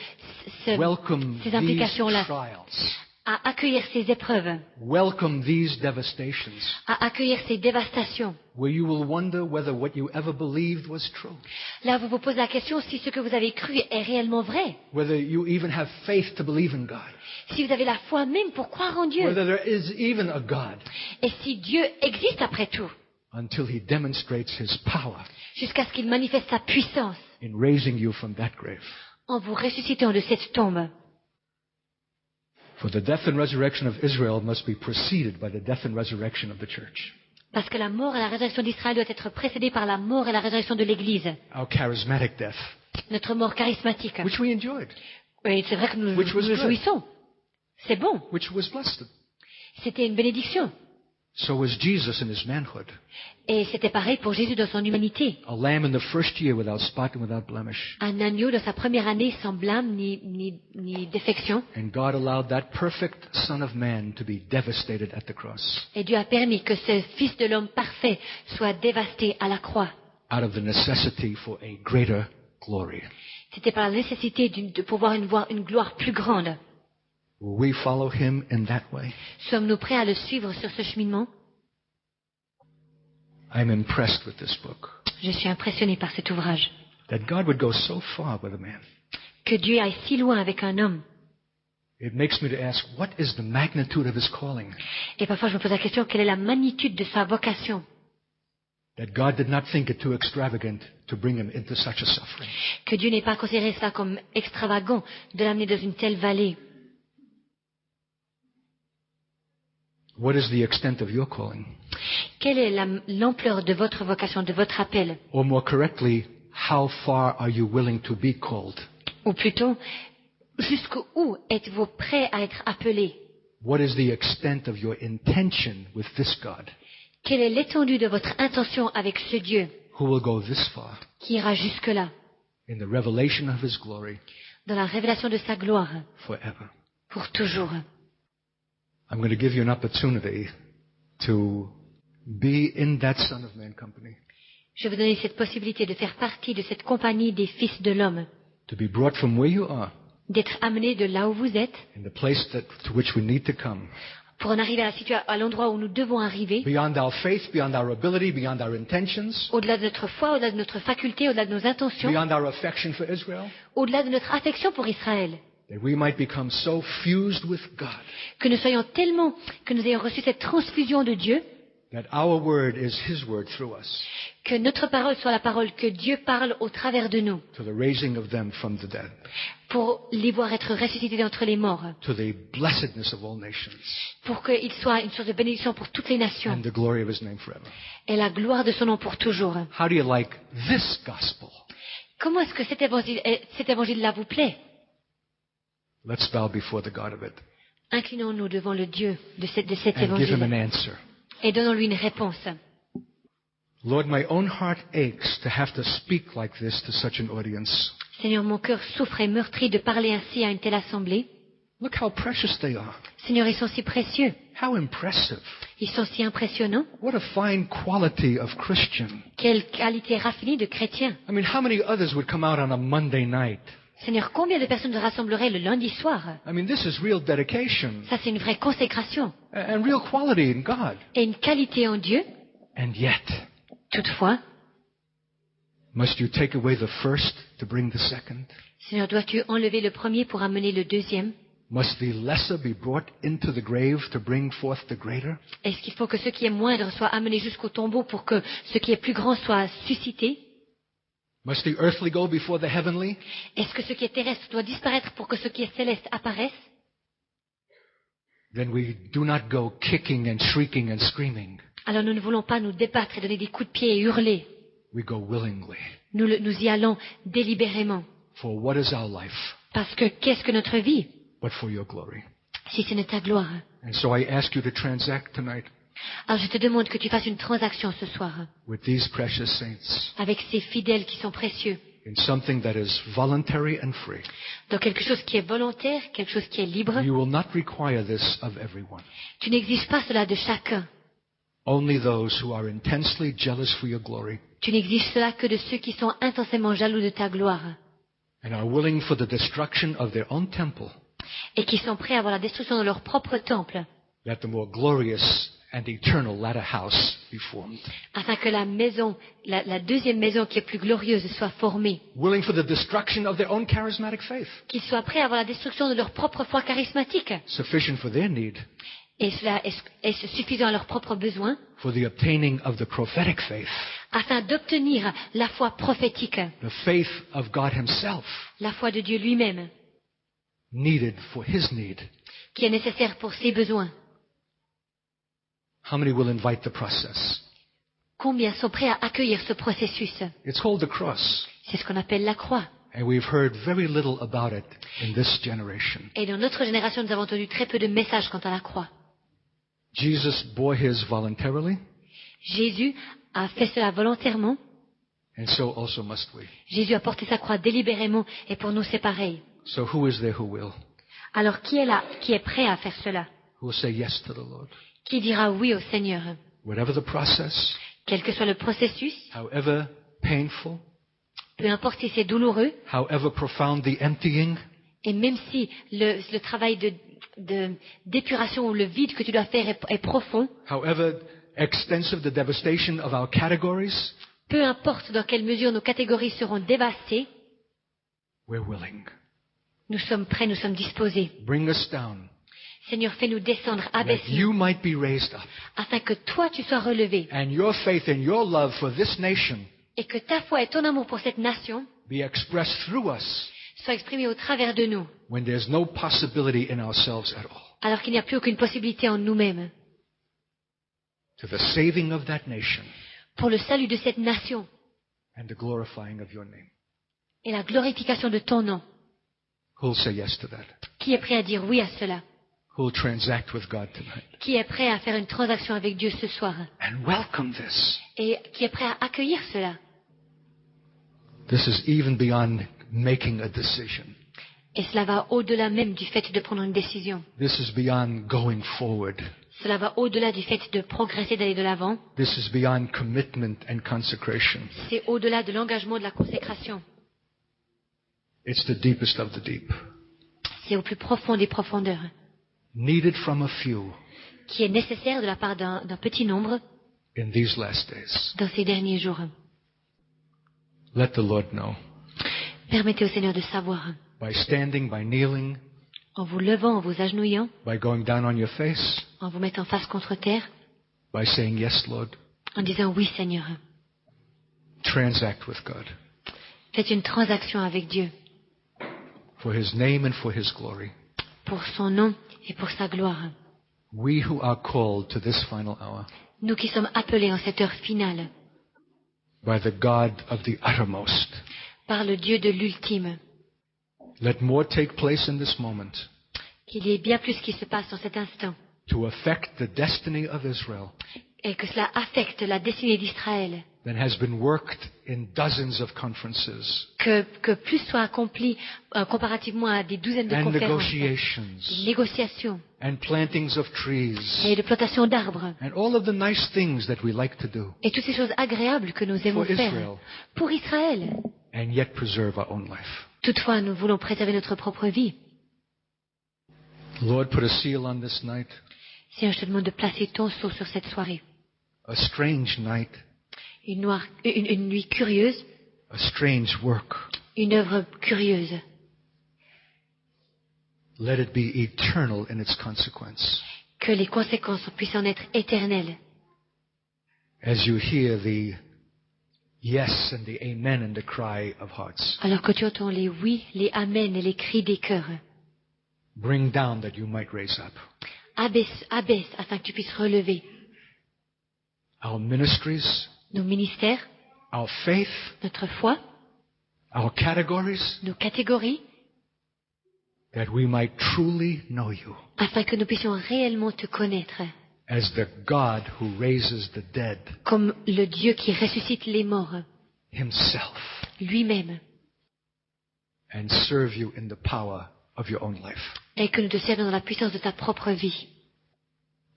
Welcome ces these implications-là, trials. à accueillir ces épreuves, Welcome these devastations, à accueillir ces dévastations? where you will wonder whether what you ever believed was true, Là, vous vous posez la question si ce que vous avez cru est réellement vrai, whether you even have faith to believe in God, si vous avez la foi même pour croire en Dieu, whether there is even a God, et si Dieu existe après tout, until He demonstrates His power jusqu'à ce qu'il manifeste sa puissance in raising you from that grave. en vous ressuscitant de cette tombe. For the death and resurrection of Israel must be preceded by the death and resurrection of the church. Parce que la mort et la résurrection d'Israël doit être précédée par la mort et la résurrection de l'Église. Our charismatic death, Notre mort charismatique. which we enjoyed, Oui, c'est vrai que nous Which was nous good. jouissons. C'est bon. which was blessed. C'était une bénédiction. So was Jesus in His manhood, Et c'était pareil pour Jésus dans son humanité. a lamb in the first year without spot and without blemish. Un agneau dans sa première année sans blâme ni défection. And God allowed that perfect Son of Man to be devastated at the cross Et Dieu a permis que ce Fils de l'homme parfait soit dévasté à la croix. out of the necessity for a greater glory. C'était par la nécessité de pouvoir voir une gloire plus grande. Will we follow Him in that way? Sommes-nous prêts à le suivre sur ce cheminement? I'm impressed with this book. Je suis impressionné par cet ouvrage. That God would go so far with a man. Que Dieu aille si loin avec un homme. It makes me to ask, what is the magnitude of His calling? Et parfois je me pose la question, quelle est la magnitude de sa vocation? That God did not think it too extravagant to bring him into such a suffering. Que Dieu n'ait pas considéré cela comme extravagant de l'amener dans une telle vallée. What is the extent of your calling? Quelle est l'ampleur de votre vocation, de votre appel? Or more correctly, how far are you willing to be called? Ou plutôt, jusqu'où êtes-vous prêt à être appelé? What is the extent of your intention with this God Quelle est l'étendue de votre intention avec ce Dieu who will go this far qui ira jusque-là, in the revelation of His glory dans la révélation de sa gloire, forever? pour toujours? I'm going to give you an opportunity to be in that Son of Man company, Je vais vous donner cette possibilité de faire partie de cette compagnie des fils de l'homme, to be brought from where you are d'être amené de là où vous êtes, in the place to which we need to come, pour en arriver à l'endroit où nous devons arriver, beyond our faith, beyond our ability, beyond our intentions, au-delà de notre foi, au-delà de notre faculté, au-delà de nos intentions, beyond our affection for Israel, au-delà de notre affection pour Israël, that we might become so fused with God que nous ayons reçu cette transfusion de Dieu, that our word is His word through us, que notre parole soit la parole que Dieu parle au travers de nous, to the raising of them from the dead, pour les voir être ressuscités d'entre les morts, to the blessedness of all nations, pour qu'il soit une source de bénédiction pour toutes les nations, and the glory of His name forever. et la gloire de son nom pour toujours. How do you like this gospel? Comment est-ce que cet évangile-là vous plaît? Let's bow before the God of it Inclinons-nous devant le Dieu de cet and give Him an évangile answer. et donnons-lui une réponse. Lord, my own heart aches to have to speak like this to such an audience. Seigneur, mon cœur souffre et meurtrit de parler ainsi à une telle assemblée. Look how precious they are. Seigneur, ils sont si précieux, How impressive. ils sont si impressionnants. What a fine quality of Christian. Quelle qualité raffinée de chrétien. I mean, how many others would come out on a Monday night? Seigneur, combien de personnes se rassembleraient le lundi soir? I mean, this is real dedication Ça, c'est une vraie consécration and real quality in God. et une qualité en Dieu. And yet, Toutefois, must you take away the first to bring the second? Seigneur, dois-tu enlever le premier pour amener le deuxième? Must the lesser be brought into the grave to bring forth the greater? Est-ce qu'il faut que ce qui est moindre soit amené jusqu'au tombeau pour que ce qui est plus grand soit suscité? Must the earthly go before the heavenly? Est-ce que ce qui est terrestre doit disparaître pour que ce qui est céleste apparaisse? Then we do not go kicking and shrieking and screaming. Alors nous ne voulons pas nous débattre et donner des coups de pied et hurler. We go willingly. Nous y allons délibérément. For what is our life Parce que qu'est-ce que notre vie, but for your glory? si ce n'est ta gloire? And so I ask you to transact tonight Alors je te demande que tu fasses une transaction ce soir with these precious saints avec ces fidèles qui sont précieux, in something that is voluntary and free. dans quelque chose qui est volontaire, quelque chose qui est libre. You will not require this of everyone. Tu n'exiges pas cela de chacun. Only those who are intensely jealous for your glory Tu n'exiges cela que de ceux qui sont intensément jaloux de ta gloire and are willing for the destruction of their own temple, et qui sont prêts à voir la destruction de leur propre temple, that the more glorious and eternal latter house be formed. afin que la maison, la deuxième maison qui est plus glorieuse soit formée. Willing for the destruction of their own charismatic faith, Qu'ils soient prêts à voir la destruction de leur propre foi charismatique. sufficient for their need, Et cela est suffisant à leurs propres besoins, for the obtaining of the prophetic faith, afin d'obtenir la foi prophétique, the faith of God Himself, la foi de Dieu lui-même, needed for His need. qui est nécessaire pour ses besoins. How many will invite the process? Combien sont prêts à accueillir ce processus? It's called the cross, C'est ce qu'on appelle la croix. and we've heard very little about it in this generation. Et dans notre génération, nous avons entendu très peu de messages quant à la croix. Jesus bore His voluntarily, Jésus a fait cela volontairement. and so also must we. Jésus a porté sa croix délibérément, et pour nous c'est pareil. So who is there who will? Alors qui est là, qui est prêt à faire cela? Who will say yes to the Lord? Qui dira oui au Seigneur? Whatever the process, Quel que soit le processus, however painful, peu importe si c'est douloureux, however profound the emptying, et même si le travail d'épuration ou le vide que tu dois faire est profond, however extensive the devastation of our categories, peu importe dans quelle mesure nos catégories seront dévastées, we're willing. nous sommes prêts, nous sommes disposés. Bring us down, Seigneur, fais-nous descendre, that abaisse-nous, you might be raised up, afin que toi tu sois relevé, and your faith and your love for this nation et que ta foi et ton amour pour cette nation be expressed through us soient exprimés au travers de nous, when there's no possibility in ourselves at all, alors qu'il n'y a plus aucune possibilité en nous-mêmes, to the saving of that nation pour le salut de cette nation and the glorifying of your name. et la glorification de ton nom. Who'll say yes to that? Qui est prêt à dire oui à cela? Who'll transact with God tonight Qui est prêt à faire une transaction avec Dieu ce soir? and welcome this? Et qui est prêt à accueillir cela? This is even beyond making a decision. Et cela va au-delà même du fait de prendre une décision. This is beyond going forward. Cela va au-delà du fait de progresser, d'aller de l'avant. This is beyond commitment and consecration. C'est au-delà de l'engagement, de la consécration. It's the deepest of the deep. C'est au plus profond des profondeurs. Needed from a few, qui est nécessaire de la part d'un petit nombre in these last days. dans ces derniers jours. Let the Lord know. Permettez au Seigneur de savoir, By standing, by kneeling, en vous levant, en vous agenouillant, by going down on your face, en vous mettant face contre terre, by saying, Yes, Lord. en disant oui Seigneur. Transact with God Faites une transaction avec Dieu for His name and for His glory. pour son nom et pour sa gloire. We who are called to this final hour Nous qui sommes appelés en cette heure finale by the God of the uttermost. par le Dieu de l'ultime, Let more take place in this moment qu'il y ait bien plus qui se passe en cet instant to affect the destiny of Israel et que cela affecte la destinée d'Israël, than has been worked in dozens of conferences que plus soit accompli comparativement à des douzaines de and conférences, negotiations des négociations and plantings of trees et de plantations d'arbres and all of the nice things that we like to do, et toutes ces choses agréables que nous aimons For faire Israel. pour Israël. and yet preserve our own life. Toutefois, nous voulons préserver notre propre vie. Lord, put a seal on this night, Seigneur, je te demande de placer ton sceau sur cette soirée. a strange night, Une nuit curieuse, a strange work. une œuvre curieuse. Let it be eternal in its consequence. Que les conséquences puissent en être éternelles. As you hear the yes and the amen and the cry of hearts, Alors que tu entends les oui, les amen et les cris des cœurs. bring down that you might raise up. Abaisse afin que tu puisses relever Our ministries, nos ministères, our faith, notre foi, our categories, nos catégories, that we might truly know you afin que nous puissions réellement te connaître as the God who raises the dead comme le Dieu qui ressuscite les morts Himself, lui-même, and serve you in the power of your own life. et que nous te servions dans la puissance de ta propre vie.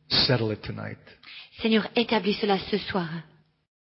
Settle it tonight. Seigneur, établis cela ce soir.